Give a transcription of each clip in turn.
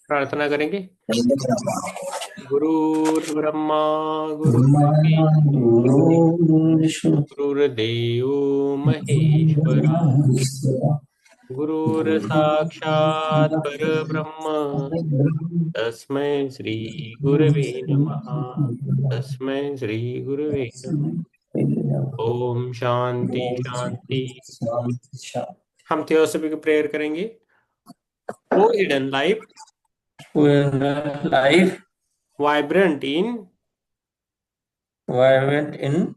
प्रार्थना करेंगे। गुरुर्ब्रह्मा गुरुर्विष्णु गुरुर्देव महेश्वरा गुरुर्साक्षात् परब्रह्म तस्मै श्री गुरवे नमः। तस्मै श्री गुरवे नमः। ओम शांति शांति। हम थियोसॉफी की प्रेयर करेंगे। O hidden life life vibrant in vibrant in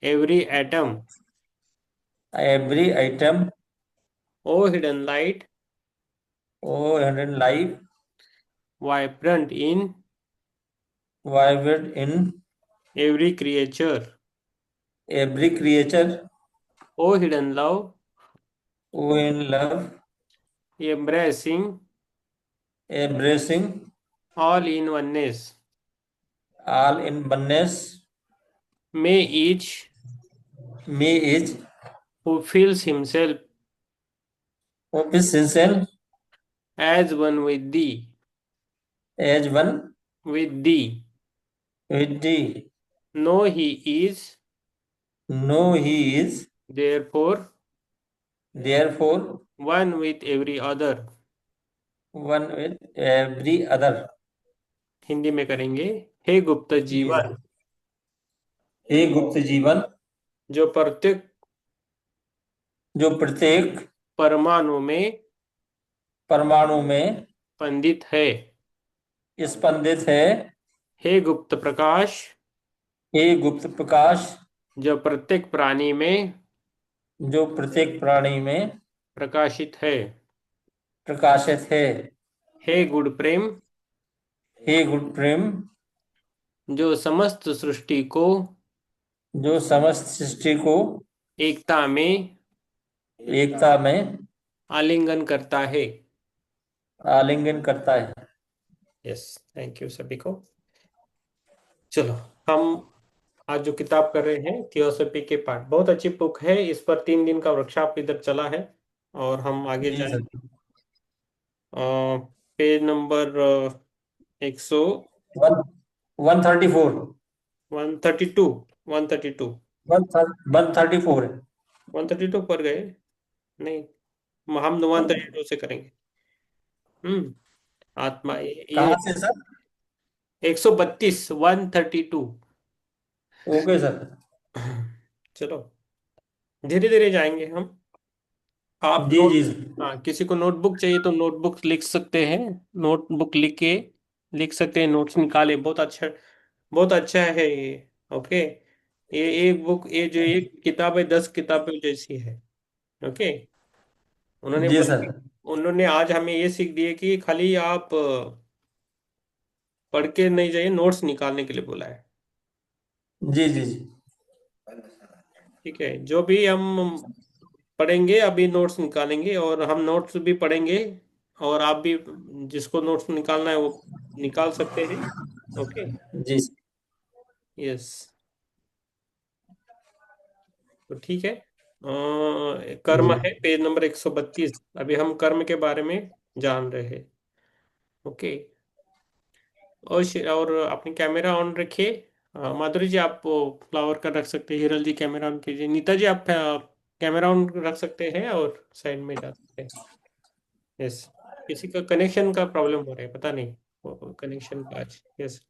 every atom. every item, O hidden light, hidden life vibrant in vibrant in every creature. every creature, O hidden love, in love, embracing embracing all in oneness. all in oneness. May each Me is who feels himself office sincere as one with thee, as one with thee, with thee. know he is, No, he is therefore, therefore one with every other. one with every other. Hindi में करेंगे। हे गुप्त जी जीवन, sir. हे गुप्त जीवन जो प्रत्येक जो प्रत्येक परमाणु में परमाणु में स्पंदित है। स्पंदित है। हे गुप्त प्रकाश, हे गुप्त प्रकाश जो प्रत्येक प्राणी में जो प्रत्येक प्राणी में प्रकाशित है। प्रकाशित है। हे गुण प्रेम, हे गुण प्रेम जो समस्त सृष्टि को जो समस्त सृष्टि को एकता में एकता में आलिंगन करता है। आलिंगन करता है। यस, थैंक यू सभी को। चलो, हम आज जो किताब कर रहे हैं थियोसॉफी के पार्ट, बहुत अच्छी बुक है। इस पर 3 दिन का वर्कशॉप इधर चला है और हम आगे जी सर। जाएंगे। पेज नंबर 100 134 132 132 134 है। 132 पर गए नहीं, हम 132 से करेंगे। आत्मा ये कहाँ से सर? 132 132। Okay sir. चलो, धीरे धीरे जाएंगे हम। आप जी नोट, जी सर। हाँ, किसी को नोटबुक चाहिए तो नोटबुक लिख सकते हैं। नोटबुक लिख सकते हैं, नोट्स निकाले। बहुत अच्छा है ये। ओके, ये एक बुक, ये जो एक किताब है 10 किताबें जैसी है। ओके, उन्होंने जी बोला सर। कि उन्होंने आज हमें ये सीख दी है कि खाली आप पढ़ के नहीं जाइए, नोट्स निकालने के लिए बोला है। जी जी जी। ठीक है, जो भी हम पढ़ेंगे अभी नोट्स निकालेंगे, और हम नोट्स भी पढ़ेंगे। और आप भी जिसको नोट्स निकालना है वो निकाल सकते हैं। ओके। जी सर। यस, तो ठीक है। कर्म जी है पेज नंबर 132। अभी हम कर्म के बारे में जान रहे हैं। ओके, और अपने कैमरा ऑन रखिए। माधुरी जी, आप फ्लावर का रख सकते हैं। हिरल जी कैमरा ऑन कीजिए। नीता जी, आप कैमरा ऑन रख सकते हैं और साइड में जा सकते हैं। यस, किसी का कनेक्शन का प्रॉब्लम हो रहा है, पता नहीं कनेक्शन का आज। यस,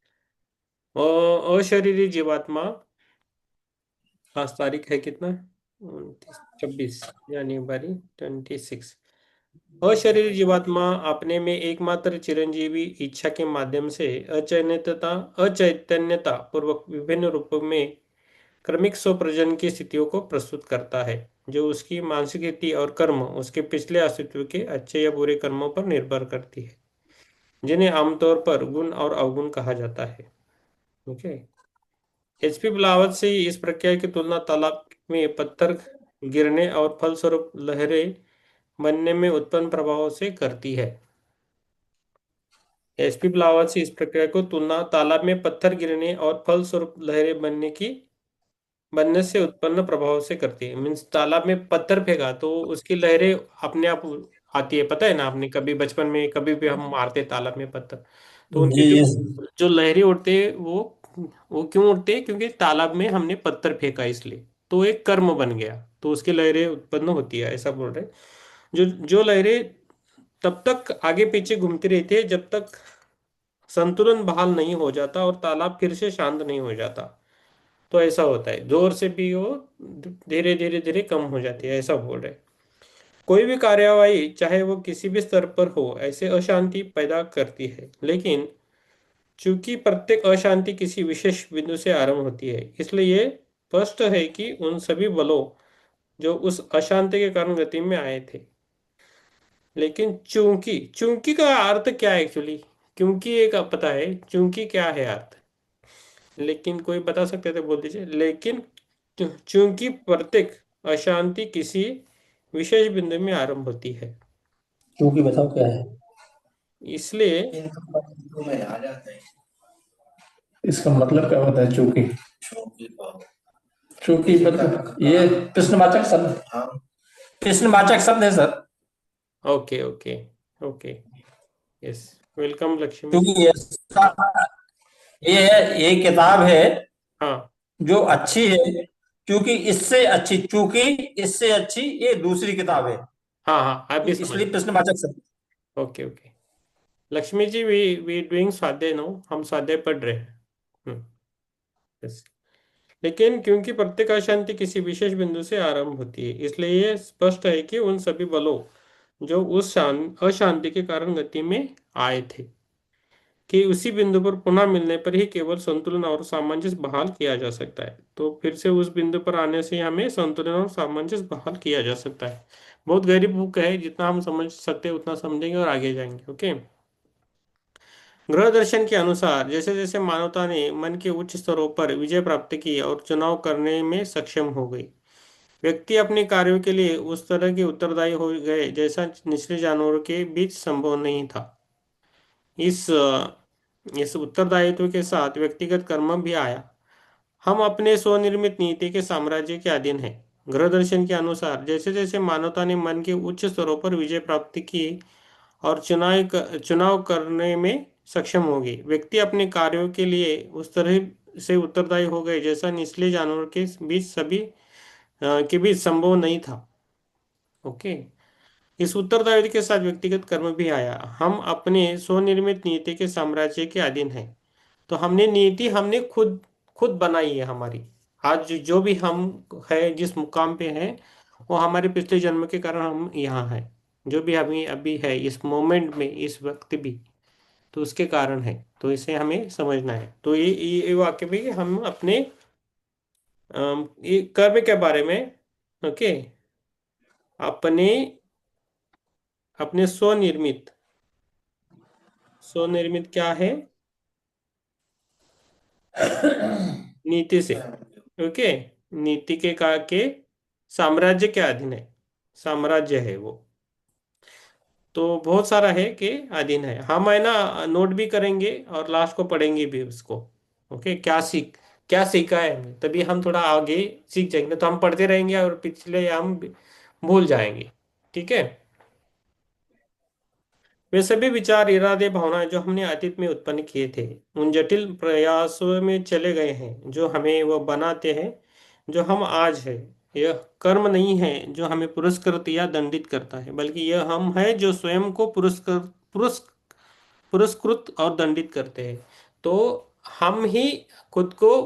अशरीरी जीवात्मा, आज तारीख है कितना, 26 जनवरी 26। अशरीरी जीवात्मा अपने में एकमात्र चिरंजीवी इच्छा के माध्यम से अचैतन्यता पूर्वक विभिन्न रूपों में क्रमिक स्वप्रजन की स्थितियों को प्रस्तुत करता है, जो उसकी मानसिक स्थिति और कर्म उसके पिछले अस्तित्व के अच्छे या बुरे कर्मों पर निर्भर करती है, जिन्हें आमतौर पर गुण और अवगुण कहा जाता है। ओके, एचपी बिलावत से इस प्रक्रिया की तुलना तालाब में पत्थर गिरने और फलस्वरूप लहरें बनने में उत्पन्न प्रभावों से करती है। एचपी बिलावत से इस प्रक्रिया को तुलना तालाब में पत्थर गिरने और फलस्वरूप लहरें बनने से उत्पन्न प्रभाव से करती है। मीन्स तालाब में पत्थर फेंका तो उसकी लहरें अपने आप आती है, पता है ना, आपने कभी बचपन में कभी भी हम मारते तालाब में पत्थर, तो उनके जी जो जी जो लहरें उठते हैं वो क्यों उठते हैं? क्योंकि तालाब में हमने पत्थर फेंका इसलिए, तो एक कर्म बन गया, तो उसकी लहरें उत्पन्न होती है, ऐसा बोल रहे हैं। जो जो लहरें तब तक आगे पीछे घूमती रहती है जब तक संतुलन बहाल नहीं हो जाता और तालाब फिर से शांत नहीं हो जाता। तो ऐसा होता है, जोर से भी वो धीरे धीरे धीरे कम हो जाती है, ऐसा बोल रहे हैं। कोई भी कार्यवाही चाहे वो किसी भी स्तर पर हो ऐसे अशांति पैदा करती है, लेकिन चूंकि प्रत्येक अशांति किसी विशेष बिंदु से आरंभ होती है, इसलिए ये स्पष्ट है कि उन सभी बलों जो उस अशांति के कारण गति में आए थे, लेकिन चूंकि चूंकि का अर्थ क्या है एक्चुअली? क्योंकि एक पता है चूंकि क्या है अर्थ, लेकिन कोई बता सकते थे, बोल दीजिए। लेकिन चूंकि प्रत्येक अशांति किसी विशेष बिंदु में आरंभ होती है, क्योंकि बताओ क्या है। इसलिए इसका मतलब क्या होता है चूंकि? चूंकि मतलब ये प्रश्नवाचक शब्द, प्रश्नवाचक शब्द है sir. Okay okay okay, yes, welcome Lakshmi ji. क्योंकि ये किताब है हाँ जो अच्छी है, क्योंकि इससे अच्छी, चूंकि इससे अच्छी ये दूसरी किताब है, हाँ हाँ, आप भी तो समझ इसलिए गए। प्रश्नवाचक शब्द। Okay okay, Lakshmi ji, we doing swadhyay no, हम स्वाध्याय पढ़ रहे हैं। हम्म, yes। लेकिन क्योंकि प्रत्येक अशांति किसी विशेष बिंदु से आरंभ होती है, इसलिए ये स्पष्ट है कि उन सभी बलों जो उस अशांति के कारण गति में आए थे, कि उसी बिंदु पर पुनः मिलने पर ही केवल संतुलन और सामंजस्य बहाल किया जा सकता है। तो फिर से उस बिंदु पर आने से हमें संतुलन और सामंजस्य बहाल किया जा सकता है। बहुत गहरी बुक है, जितना हम समझ सकते हैं उतना समझेंगे और आगे जाएंगे। ओके। ग्रह दर्शन के अनुसार जैसे जैसे मानवता ने मन के उच्च स्तरों पर विजय प्राप्त की और चुनाव करने में सक्षम हो गई, व्यक्ति अपने कार्यों के लिए उस तरह के उत्तरदायी हो गए जैसा निचले जानवरों के बीच संभव नहीं था। इस उत्तरदायित्व के साथ व्यक्तिगत कर्म भी आया। हम अपने स्वनिर्मित नीति के साम्राज्य के अधीन हैं। ग्रह दर्शन के अनुसार जैसे जैसे मानवता ने मन के उच्च स्तरों पर विजय प्राप्त की और चुनाव करने में सक्षम हो गई, व्यक्ति अपने कार्यों के लिए उस तरह से उत्तरदायी हो गए जैसा निचले जानवरों के बीच संभव नहीं था। ओके। इस उत्तरदायित्व के साथ व्यक्तिगत कर्म भी आया। हम अपने स्वनिर्मित नीति के साम्राज्य के अधीन हैं। तो हमने नीति हमने खुद खुद बनाई है हमारी। आज जो भी हम है, जिस मुकाम पे हैं, वो हमारे पिछले जन्म के कारण हम यहाँ हैं। जो भी हमें अभी है इस मोमेंट में, इस वक्त भी, तो उसके कारण है। तो इसे हमें समझना है। तो ये वाक्य भी हम अपने ये कर्म के बारे में, ओके, अपने अपने स्वनिर्मित, स्वनिर्मित क्या है? नीति से। ओके। नीति के साम्राज्य के अधीन है, साम्राज्य है वो। तो बहुत सारा है कि अधीन है। हम है ना नोट भी करेंगे और लास्ट को पढ़ेंगे भी उसको। ओके, क्या सीखा है हमने, तभी हम थोड़ा आगे सीख जाएंगे। तो हम पढ़ते रहेंगे और पिछले हम भूल जाएंगे। ठीक है। वे सभी विचार, इरादे, भावनाएं जो हमने अतीत में उत्पन्न किए थे, उन जटिल प्रयासों में चले गए हैं जो हमें वो बनाते हैं जो हम आज है। यह कर्म नहीं है जो हमें पुरस्कृत या दंडित करता है, बल्कि यह हम है जो स्वयं को पुरस्कृत और दंडित करते हैं। तो हम ही खुद को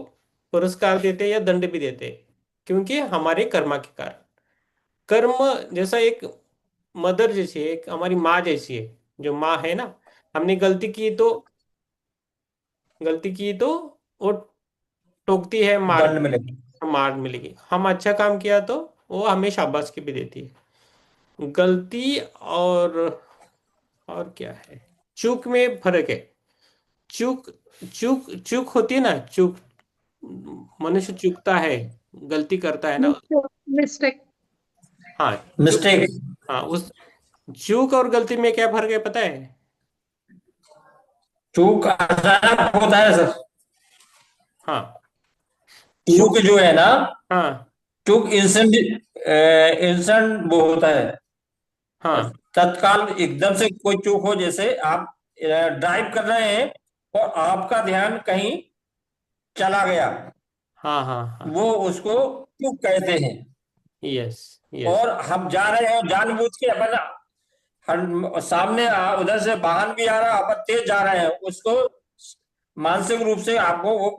पुरस्कार देते हैं या दंड भी देते हैं, क्योंकि हमारे कर्मा के कारण। कर्म जैसा एक मदर जैसी है, एक हमारी माँ जैसी है। जो माँ है ना, हमने गलती की तो वो टोकती है, दंड मारती मिलेगा। है, मार मिलेगी। हम अच्छा काम किया तो वो हमें शाबाशी भी देती है। गलती और क्या है, चूक में फर्क है। चूक चूक चूक होती है ना, चूक, मनुष्य चूकता है, गलती करता है ना। मिस्टेक। हाँ, चूक। मिस्टेक। हाँ, उस चूक और गलती में क्या फर्क है पता है? चूक अचानक होता है सर। हाँ, चूक चूक। जो है ना, हाँ चूक इंस्टेंट, इंस्टेंट वो होता है, हाँ तत्काल एकदम से कोई चूक हो, जैसे आप ड्राइव कर रहे हैं और आपका ध्यान कहीं चला गया, हाँ हाँ हाँ। वो उसको चूक कहते हैं। यस। यस। और हम जा रहे हैं और जानबूझ के अपन, हम सामने उधर से वाहन भी आ रहा, अपन तेज जा रहे हैं, उसको मानसिक रूप से आपको वो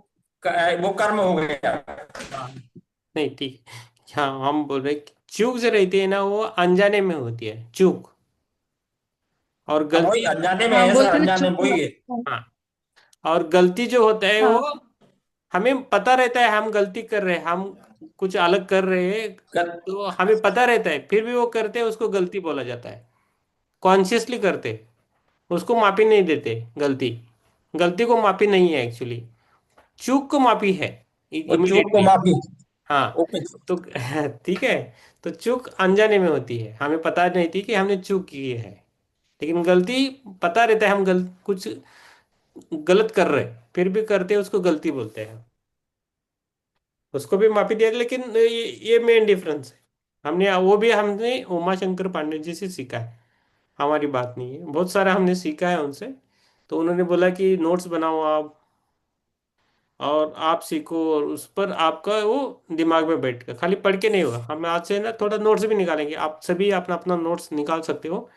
कर्म हो गया। हाँ। नहीं ठीक है। हाँ, हम बोल रहे कि चूक जो रहती है ना वो अनजाने में होती है चूक। और अब वही गलती। अनजाने में हाँ है सर, बोलते थे अनजाने चुप में वही है। हुआ। हाँ। और गलती जो होता है वो हाँ हमें पता रहता है हम गलती कर रहे हैं, हम कुछ अलग कर रहे हैं। कर, तो हमें पता रहता है फिर भी वो करते हैं, उसको गलती बोला जाता है। कॉन्शियसली करते, उसको माफी नहीं देते। गलती, गलती को माफी नहीं है एक्चुअली, चूक को माफी है वो चूक को इमिडिएटली। माफी। हाँ। ओके। तो ठीक है। तो चूक अनजाने में होती है, हमें पता नहीं थी कि हमने चूक की है। लेकिन गलती पता रहता है हम कुछ गलत कर रहे हैं, फिर भी करते हैं, उसको गलती बोलते हैं। उसको भी माफी दिया, लेकिन ये मेन डिफरेंस है। हमने वो भी हमने उमा शंकर पांडे जी से सीखा है। हमारी बात नहीं है, बहुत सारा हमने सीखा है उनसे। तो उन्होंने बोला कि नोट्स बनाओ आप, और आप सीखो, और उस पर आपका वो दिमाग में बैठ कर खाली पढ़ के नहीं होगा। हम आज से ना थोड़ा नोट्स भी निकालेंगे, आप सभी अपना अपना नोट्स निकाल सकते हो।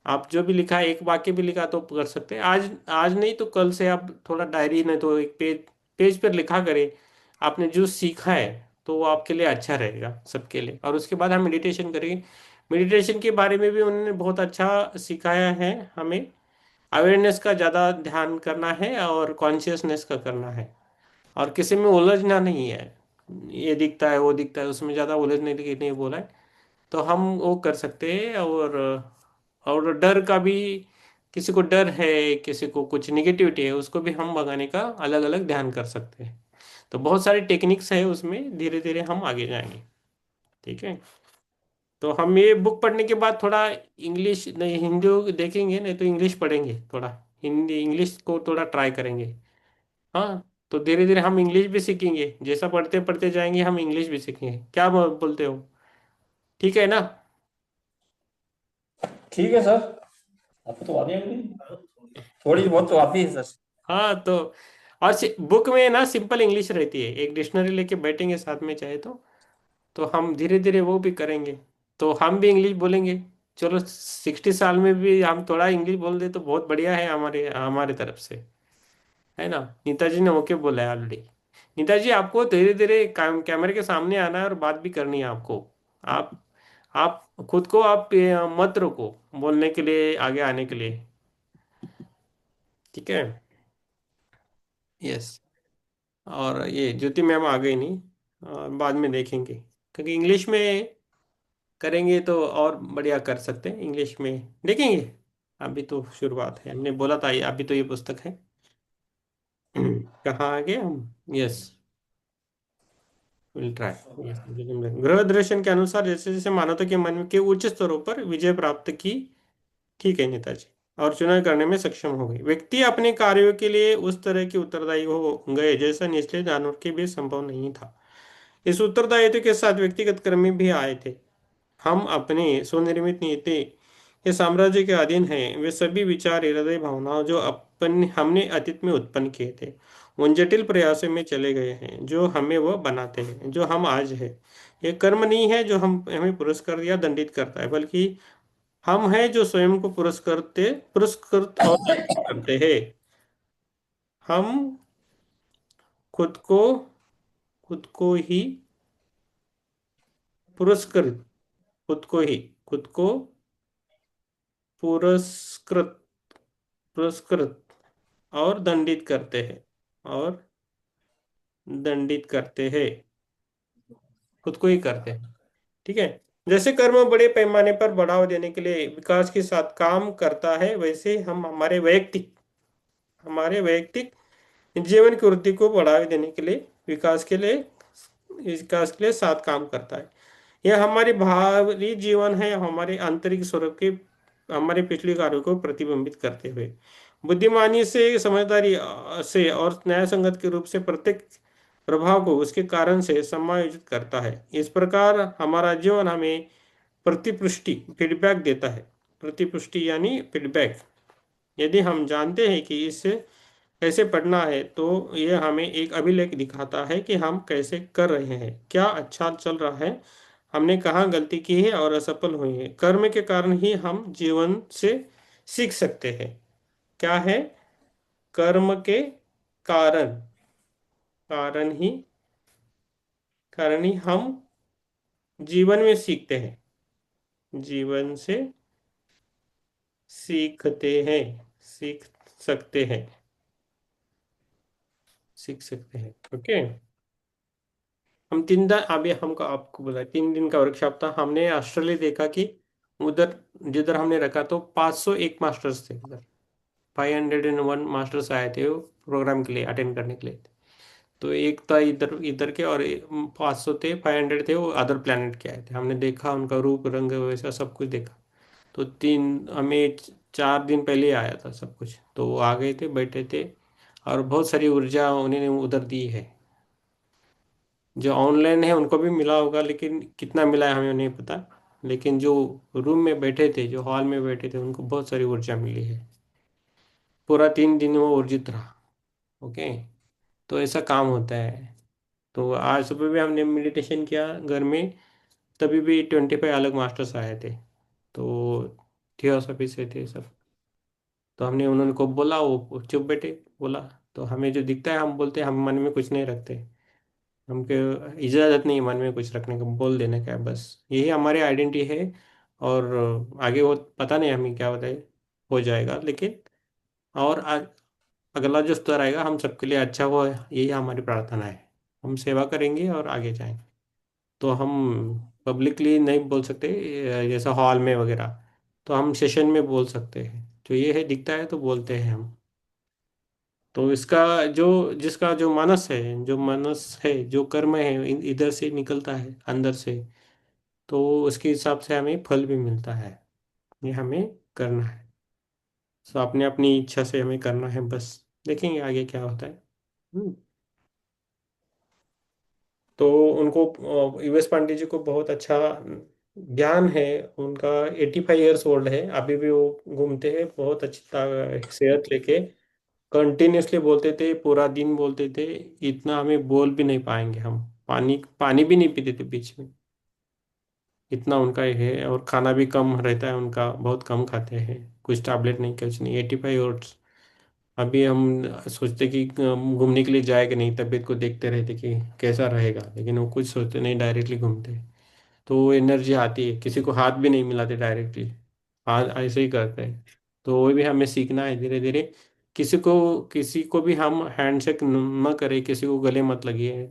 आप जो भी लिखा है, एक वाक्य भी लिखा तो कर सकते हैं। आज आज नहीं तो कल से आप थोड़ा डायरी नहीं तो एक पेज पेज पर लिखा करें आपने जो सीखा है। तो वो आपके लिए अच्छा रहेगा, सबके लिए। और उसके बाद हम मेडिटेशन करेंगे। मेडिटेशन के बारे में भी उन्होंने बहुत अच्छा सिखाया है हमें। अवेयरनेस का ज़्यादा ध्यान करना है और कॉन्शियसनेस का करना है। और किसी में उलझना नहीं है, ये दिखता है वो दिखता है उसमें ज़्यादा उलझने के लिए नहीं बोला है। तो हम वो कर सकते हैं। और डर का भी, किसी को डर है, किसी को कुछ निगेटिविटी है, उसको भी हम भगाने का अलग अलग ध्यान कर सकते हैं। तो बहुत सारी टेक्निक्स है उसमें, धीरे धीरे हम आगे जाएंगे। ठीक है। तो हम ये बुक पढ़ने के बाद थोड़ा इंग्लिश नहीं, हिंदी देखेंगे, नहीं तो इंग्लिश पढ़ेंगे थोड़ा। हिंदी इंग्लिश को थोड़ा ट्राई करेंगे। हाँ। तो धीरे धीरे हम इंग्लिश भी सीखेंगे, जैसा पढ़ते पढ़ते जाएंगे हम इंग्लिश भी सीखेंगे। क्या बोलते हो? ठीक है ना? ठीक है सर। आपको तो आती है अंग्रेजी, थोड़ी बहुत तो आती है सर। हाँ। तो और बुक में ना सिंपल इंग्लिश रहती है, एक डिक्शनरी लेके बैठेंगे साथ में चाहे तो हम धीरे धीरे वो भी करेंगे। तो हम भी इंग्लिश बोलेंगे। चलो 60 साल में भी हम थोड़ा इंग्लिश बोल दे तो बहुत बढ़िया है हमारे हमारे तरफ से, है ना? नेताजी ने ओके बोला है ऑलरेडी। नेताजी आपको धीरे धीरे कैमरे के सामने आना है और बात भी करनी है आपको। आप आप खुद को आप मत रोको बोलने के लिए, आगे आने के लिए। ठीक है। यस। और ये ज्योति मैम आ गई नहीं, और बाद में देखेंगे, क्योंकि इंग्लिश में करेंगे तो और बढ़िया कर सकते हैं। इंग्लिश में देखेंगे। अभी तो शुरुआत है, हमने बोला था अभी तो ये पुस्तक है। कहाँ आ गए हम? यस। Will try. यस। ग्रह दर्शन के अनुसार जैसे जैसे मानवता के मन के उच्च स्तरों पर विजय प्राप्त की, ठीक है नेताजी, और चुनाव करने में सक्षम हो गए, व्यक्ति अपने कार्यों के लिए उस तरह के उत्तरदायी हो गए जैसा निचले जानवर के भी संभव नहीं था। इस उत्तरदायित्व के साथ व्यक्तिगत कर्मी भी आए थे। हम अपने स्वनिर्मित नीति के साम्राज्य के अधीन हैं। वे सभी विचार, हृदय, भावनाओं जो अपन हमने अतीत में उत्पन्न किए थे, उन जटिल प्रयासों में चले गए हैं जो हमें वह बनाते हैं जो हम आज है। ये कर्म नहीं है जो हम हमें पुरस्कार या दंडित करता है, बल्कि हम हैं जो स्वयं को पुरस्कृत और दंडित करते हैं। हम खुद को खुद को ही पुरस्कृत खुद को पुरस्कृत पुरस्कृत और दंडित करते हैं, और दंडित करते हैं, खुद को ही करते हैं। ठीक है। जैसे कर्म बड़े पैमाने पर बढ़ावा देने के लिए विकास के साथ काम करता है, वैसे हम हमारे वैयक्तिक जीवन की वृद्धि को बढ़ावा देने के लिए, विकास के लिए साथ काम करता है। यह हमारी बाहरी जीवन है, हमारे आंतरिक स्वरूप के, हमारे पिछले कार्यों को प्रतिबिंबित करते हुए बुद्धिमानी से, समझदारी से और न्याय संगत के रूप से प्रत्येक प्रभाव को उसके कारण से समायोजित करता है। इस प्रकार हमारा जीवन हमें प्रतिपुष्टि फीडबैक देता है। प्रतिपुष्टि यानी फीडबैक। यदि हम जानते हैं कि इससे कैसे पढ़ना है तो यह हमें एक अभिलेख दिखाता है कि हम कैसे कर रहे हैं, क्या अच्छा चल रहा है, हमने कहाँ गलती की है और असफल हुए हैं। कर्म के कारण ही हम जीवन से सीख सकते हैं। क्या है? कर्म के कारण, कारण ही कारण ही हम जीवन में सीखते हैं, जीवन से सीखते हैं, सीख सकते हैं, सीख सकते हैं। ओके। हम 3 दिन, अभी हमको आपको बोला 3 दिन का वर्कशॉप था। हमने ऑस्ट्रेलिया देखा कि उधर जिधर हमने रखा तो 501 मास्टर्स थे उधर। 501 मास्टर्स आए थे वो प्रोग्राम के लिए अटेंड करने के लिए। तो एक था इधर इधर के, और 500 थे, 500 थे वो अदर प्लेनेट के आए थे। हमने देखा उनका रूप रंग वैसा सब कुछ देखा। तो तीन हमें 4 दिन पहले आया था सब कुछ, तो वो आ गए थे, बैठे थे, और बहुत सारी ऊर्जा उन्होंने उधर दी है। जो ऑनलाइन है उनको भी मिला होगा, लेकिन कितना मिला है हमें नहीं पता। लेकिन जो रूम में बैठे थे, जो हॉल में बैठे थे, उनको बहुत सारी ऊर्जा मिली है। पूरा 3 दिन वो ऊर्जित रहा। ओके। तो ऐसा काम होता है। तो आज सुबह भी हमने मेडिटेशन किया घर में, तभी भी 25 अलग मास्टर्स आए थे। तो थियोसॉफी से थे सब। तो हमने उन्होंने को बोला, वो चुप बैठे। बोला तो हमें जो दिखता है हम बोलते हैं, हम मन में कुछ नहीं रखते। हमको इजाज़त नहीं है मन में कुछ रखने का, बोल देने का है बस। यही हमारी आइडेंटिटी है। और आगे वो पता नहीं हमें क्या होता है, हो जाएगा। लेकिन और अगला जो स्तर आएगा हम सबके लिए अच्छा हो, यही हमारी प्रार्थना है। हम सेवा करेंगे और आगे जाएंगे। तो हम पब्लिकली नहीं बोल सकते, जैसा हॉल में वगैरह। तो हम सेशन में बोल सकते हैं। तो ये है, दिखता है तो बोलते हैं हम। तो इसका जो जिसका जो मानस है, जो मानस है, जो कर्म है, इधर से निकलता है अंदर से। तो उसके हिसाब से हमें फल भी मिलता है। ये हमें करना है। तो अपने अपनी इच्छा से हमें करना है बस। देखेंगे आगे क्या होता है। हम्म। तो उनको यूएस पांडे जी को बहुत अच्छा ज्ञान है। उनका 85 ईयर्स ओल्ड है, अभी भी वो घूमते हैं बहुत अच्छी सेहत लेके। कंटिन्यूसली बोलते थे, पूरा दिन बोलते थे। इतना हमें बोल भी नहीं पाएंगे हम। पानी पानी भी नहीं पीते थे बीच में। इतना उनका ये है। और खाना भी कम रहता है उनका, बहुत कम खाते हैं। कुछ टैबलेट नहीं, कुछ नहीं। 85 ईयर्स। अभी हम सोचते कि घूमने के लिए जाए कि नहीं, तबीयत को देखते रहते कि कैसा रहेगा, लेकिन वो कुछ सोचते नहीं, डायरेक्टली घूमते। तो वो एनर्जी आती है, किसी को हाथ भी नहीं मिलाते डायरेक्टली। हाथ ऐसे ही करते हैं। तो वो भी हमें सीखना है धीरे धीरे। किसी को भी हम हैंडशेक न करें, किसी को गले मत लगिए।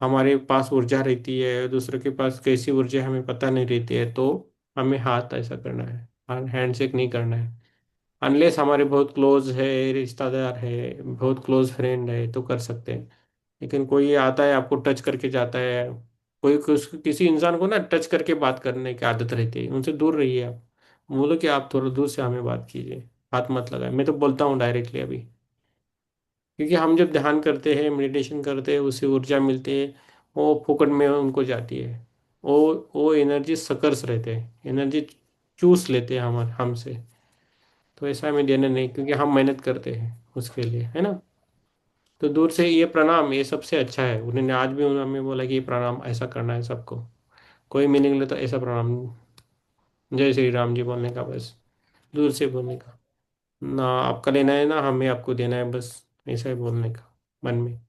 हमारे पास ऊर्जा रहती है, दूसरों के पास कैसी ऊर्जा है हमें पता नहीं रहती है। तो हमें हाथ ऐसा करना है, हैंडशेक नहीं करना है। अनलेस हमारे बहुत क्लोज है, रिश्तेदार है, बहुत क्लोज फ्रेंड है, तो कर सकते हैं। लेकिन कोई आता है आपको टच करके जाता है। किसी इंसान को ना टच करके बात करने की आदत रहती है, उनसे दूर रहिए आप। बोलो कि आप थोड़ा दूर से हमें बात कीजिए, हाथ मत लगाए। मैं तो बोलता हूँ डायरेक्टली अभी। क्योंकि हम जब ध्यान करते हैं, मेडिटेशन करते हैं, उससे ऊर्जा मिलती है। वो फोकट में उनको जाती है। वो वो एनर्जी सकर्स रहते हैं, एनर्जी चूस लेते हैं हमसे। तो ऐसा हमें देना नहीं, क्योंकि हम मेहनत करते हैं उसके लिए, है ना। तो दूर से ये प्रणाम, ये सबसे अच्छा है। उन्होंने आज भी हमें बोला कि ये प्रणाम ऐसा करना है सबको। कोई मीनिंग ले तो ऐसा प्रणाम, जय श्री राम जी बोलने का बस। दूर से बोलने का, ना आपका लेना है ना हमें आपको देना है, बस ऐसा ही बोलने का मन में।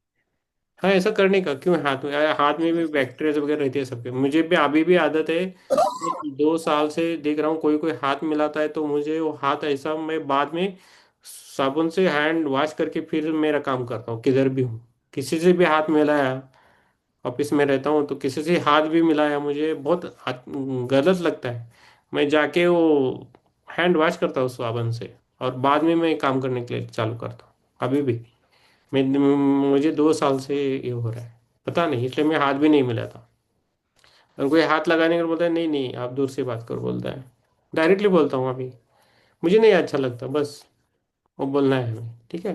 हाँ, ऐसा करने का क्यों, हाथ में हाथ में भी बैक्टीरिया वगैरह रहती है सबके। मुझे भी अभी भी आदत है। 2 साल से देख रहा हूँ, कोई कोई हाथ मिलाता है तो मुझे वो हाथ ऐसा, मैं बाद में साबुन से हैंड वॉश करके फिर मेरा काम करता हूँ, किधर भी हूँ। किसी से भी हाथ मिलाया, ऑफिस में रहता हूँ तो किसी से हाथ भी मिलाया, मुझे बहुत गलत लगता है। मैं जाके वो हैंड वॉश करता हूँ साबुन से, और बाद में मैं काम करने के लिए चालू करता हूँ। अभी भी मुझे 2 साल से ये हो रहा है, पता नहीं, इसलिए मैं हाथ भी नहीं मिलाता। और कोई हाथ लगाने का बोलता है, नहीं नहीं आप दूर से बात करो, बोलता है। डायरेक्टली बोलता हूँ अभी, मुझे नहीं अच्छा लगता, बस वो बोलना है हमें, ठीक है।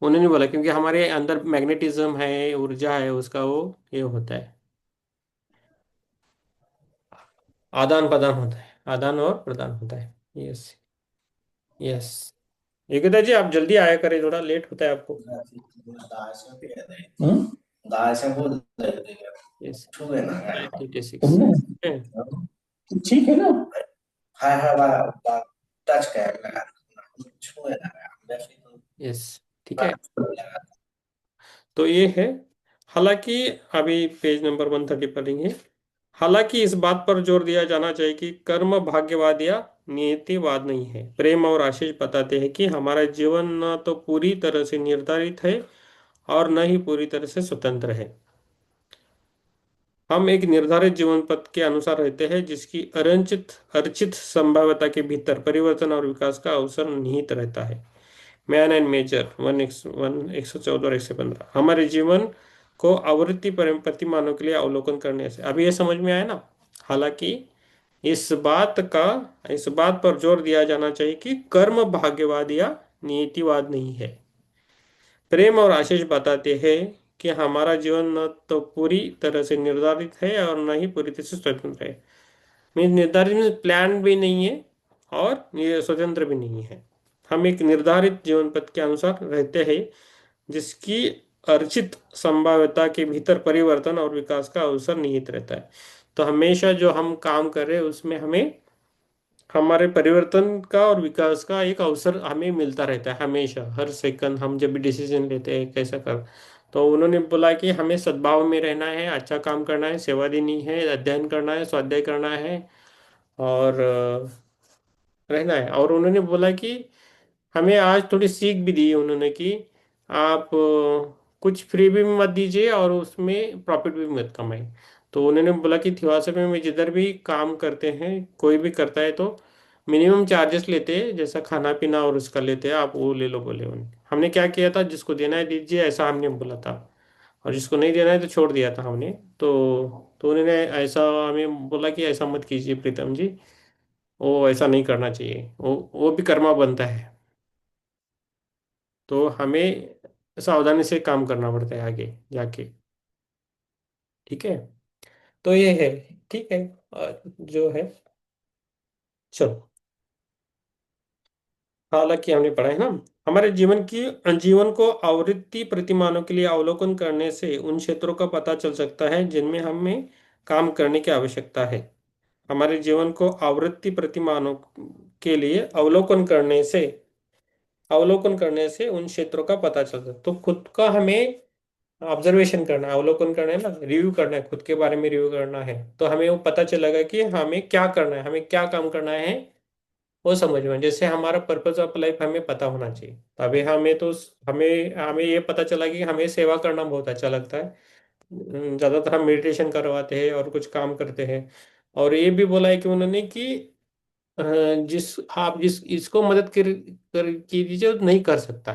उन्होंने बोला क्योंकि हमारे अंदर मैग्नेटिज्म है, ऊर्जा है उसका, वो ये होता है, आदान प्रदान होता है। आदान और प्रदान होता है। यस। यस। योगिता जी आप जल्दी आया करें, थोड़ा लेट होता है आपको। हम्म? यस। 9:36। तुमने है। ठीक है ना? यस। ठीक है। तो ये है। हालांकि अभी पेज नंबर 130 पढ़ेंगे। हालांकि इस बात पर जोर दिया जाना चाहिए कि कर्म भाग्यवाद या नियतिवाद नहीं है। प्रेम और आशीष बताते हैं कि हमारा जीवन न तो पूरी तरह से निर्धारित है और न ही पूरी तरह से स्वतंत्र है। हम एक निर्धारित जीवन पथ के अनुसार रहते हैं जिसकी अरचित अर्चित संभाव्यता के भीतर परिवर्तन और विकास का अवसर निहित रहता है। मैन एंड मेजर 114 और 115 हमारे जीवन को आवृत्ति प्रतिमानों के लिए अवलोकन करने से अभी ये समझ में आया ना। हालांकि इस बात का इस बात पर जोर दिया जाना चाहिए कि कर्म भाग्यवाद या नीतिवाद नहीं है। प्रेम और आशीष बताते हैं कि हमारा जीवन न तो पूरी तरह से निर्धारित है और न ही पूरी तरह से स्वतंत्र है। मीन्स निर्धारित मीन्स प्लान भी नहीं है और ये स्वतंत्र भी नहीं है। हम एक निर्धारित जीवन पथ के अनुसार रहते हैं जिसकी अर्जित संभाव्यता के भीतर परिवर्तन और विकास का अवसर निहित रहता है। तो हमेशा जो हम काम कर रहे हैं उसमें हमें हमारे परिवर्तन का और विकास का एक अवसर हमें मिलता रहता है। हमेशा हर सेकंड हम जब भी डिसीजन लेते हैं कैसा कर। तो उन्होंने बोला कि हमें सद्भाव में रहना है, अच्छा काम करना है, सेवा देनी है, अध्ययन करना है, स्वाध्याय करना है और रहना है। और उन्होंने बोला कि हमें आज थोड़ी सीख भी दी उन्होंने कि आप कुछ फ्री भी मत दीजिए और उसमें प्रॉफिट भी मत कमाए। तो उन्होंने बोला कि थियोसफी में जिधर भी काम करते हैं कोई भी करता है तो मिनिमम चार्जेस लेते हैं, जैसा खाना पीना और उसका लेते हैं, आप वो ले लो बोले उन्होंने। हमने क्या किया था, जिसको देना है दीजिए ऐसा हमने बोला था और जिसको नहीं देना है तो छोड़ दिया था हमने। तो उन्होंने ऐसा हमें बोला कि ऐसा मत कीजिए प्रीतम जी, वो ऐसा नहीं करना चाहिए, वो भी कर्मा बनता है। तो हमें सावधानी से काम करना पड़ता है आगे जाके। ठीक है। तो ये है। ठीक है। जो है, चलो। हालांकि हमने पढ़ा है ना। हमारे जीवन को आवृत्ति प्रतिमानों के लिए अवलोकन करने से उन क्षेत्रों का पता चल सकता है जिनमें हमें काम करने की आवश्यकता है। हमारे जीवन को आवृत्ति प्रतिमानों के लिए अवलोकन करने से उन क्षेत्रों का पता चलता है। तो खुद का हमें ऑब्जर्वेशन करना है, अवलोकन करना है ना, रिव्यू करना है, खुद के बारे में रिव्यू करना है। तो हमें वो पता चलेगा कि हमें क्या करना है, हमें क्या काम करना है। वो समझ में जैसे हमारा पर्पस ऑफ लाइफ हमें पता होना चाहिए। तभी हमें तो हमें हमें ये पता चला कि हमें सेवा करना बहुत अच्छा लगता है। ज्यादातर हम मेडिटेशन करवाते हैं और कुछ काम करते हैं। और ये भी बोला है कि उन्होंने कि अ, आप जिस इसको मदद कर कीजिए वो नहीं कर सकता।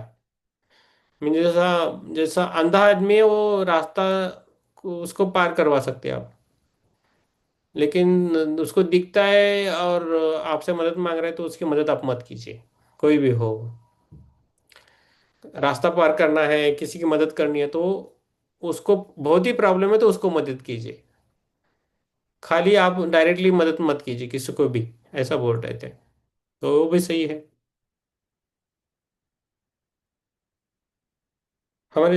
मीन जैसा जैसा अंधा आदमी है वो रास्ता उसको पार करवा सकते हैं आप, लेकिन उसको दिखता है और आपसे मदद मांग रहा है तो उसकी मदद आप मत कीजिए। कोई भी हो, रास्ता पार करना है, किसी की मदद करनी है तो उसको बहुत ही प्रॉब्लम है तो उसको मदद कीजिए। खाली आप डायरेक्टली मदद मत कीजिए किसी को भी, ऐसा बोल रहे थे। तो वो भी सही है। और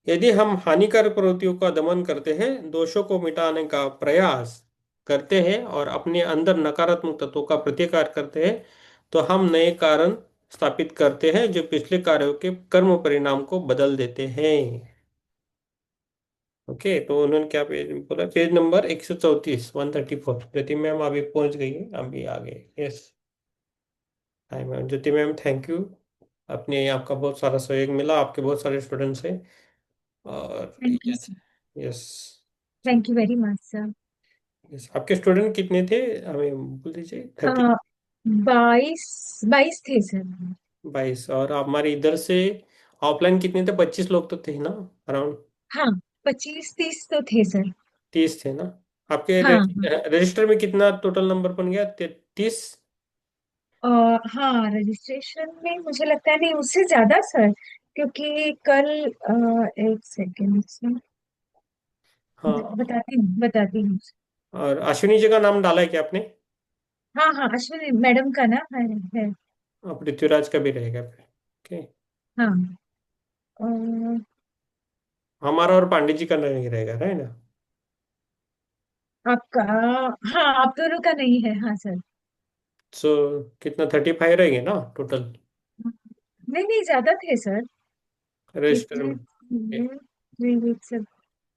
यदि हम हानिकारक प्रवृत्तियों का दमन करते हैं, दोषों को मिटाने का प्रयास करते हैं और अपने अंदर नकारात्मक तत्वों का प्रतिकार करते हैं, तो हम नए कारण स्थापित करते हैं जो पिछले कार्यों के कर्म परिणाम को बदल देते हैं। ओके। तो उन्होंने क्या पेज बोला, पेज नंबर 134, 134। ज्योति मैम अभी पहुंच गई है, अभी आ गए। Yes. Hi ma'am, Jyoti ma'am thank you. अपने आपका बहुत सारा सहयोग मिला, आपके बहुत सारे स्टूडेंट्स हैं। और thank you yes. Sir. Yes. Thank you very much sir. Yes. आपके स्टूडेंट कितने थे, हमें बोल दीजिए। 30। 22 22 थे सर। 22। और हमारे इधर से ऑफलाइन कितने थे, 25 लोग तो थे ना अराउंड। हाँ, 25-30 तो थे सर। 30 थे ना। आपके हाँ हाँ। रजिस्टर में कितना टोटल नंबर बन गया, 30। हाँ, रजिस्ट्रेशन में मुझे लगता है नहीं, उससे ज्यादा सर। क्योंकि कल एक सेकेंड सर, हाँ। बताती हूँ। और अश्विनी जी का नाम डाला है क्या आपने? हाँ हाँ, अश्विनी मैडम का ना है। और पृथ्वीराज का भी रहेगा फिर। ओके। हाँ। और हमारा और पांडे जी का नहीं रहेगा, है ना? आपका, हाँ आप दोनों का नहीं है, हाँ सर। सो कितना, 35 रहेंगे ना टोटल? नहीं नहीं, ज्यादा थे सर। रजिस्टर इतने में। नहीं, वेट सर,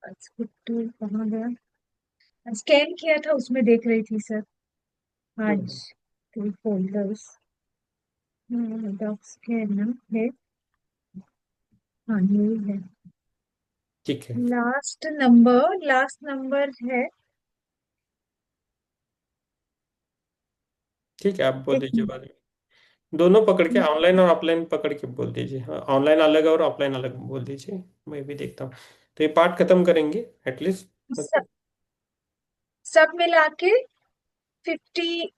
स्क्रिप्ट कहाँ गया? स्कैन किया था, उसमें देख रही थी सर आज। तो फोल्डर्स, डॉक्स के ना है। हाँ ये है। ठीक है। लास्ट नंबर है। ठीक है, आप बोल एक दीजिए बाद मिनट। में। दोनों पकड़ के, ऑनलाइन और ऑफलाइन पकड़ के बोल दीजिए। हाँ, ऑनलाइन अलग और ऑफलाइन अलग बोल दीजिए। मैं भी देखता हूँ। तो ये पार्ट खत्म करेंगे एटलीस्ट। ओके। सब सब मिला के 50,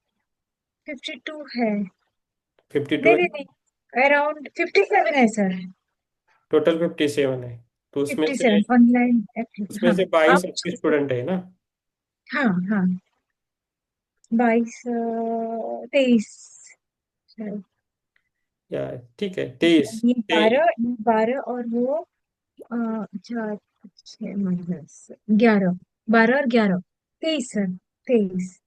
52 है। 52 नहीं है। नहीं नहीं, अराउंड 57 है सर। टोटल 57 है। तो उसमें फिफ्टी से सेवन ऑनलाइन। उसमें हाँ से 22 आप। आपके स्टूडेंट है ना? हाँ हाँ, 22, 23। या ठीक है, 23। ये 12 और वो 4, 6 - 11, 12 और 11, 23 सर, 23।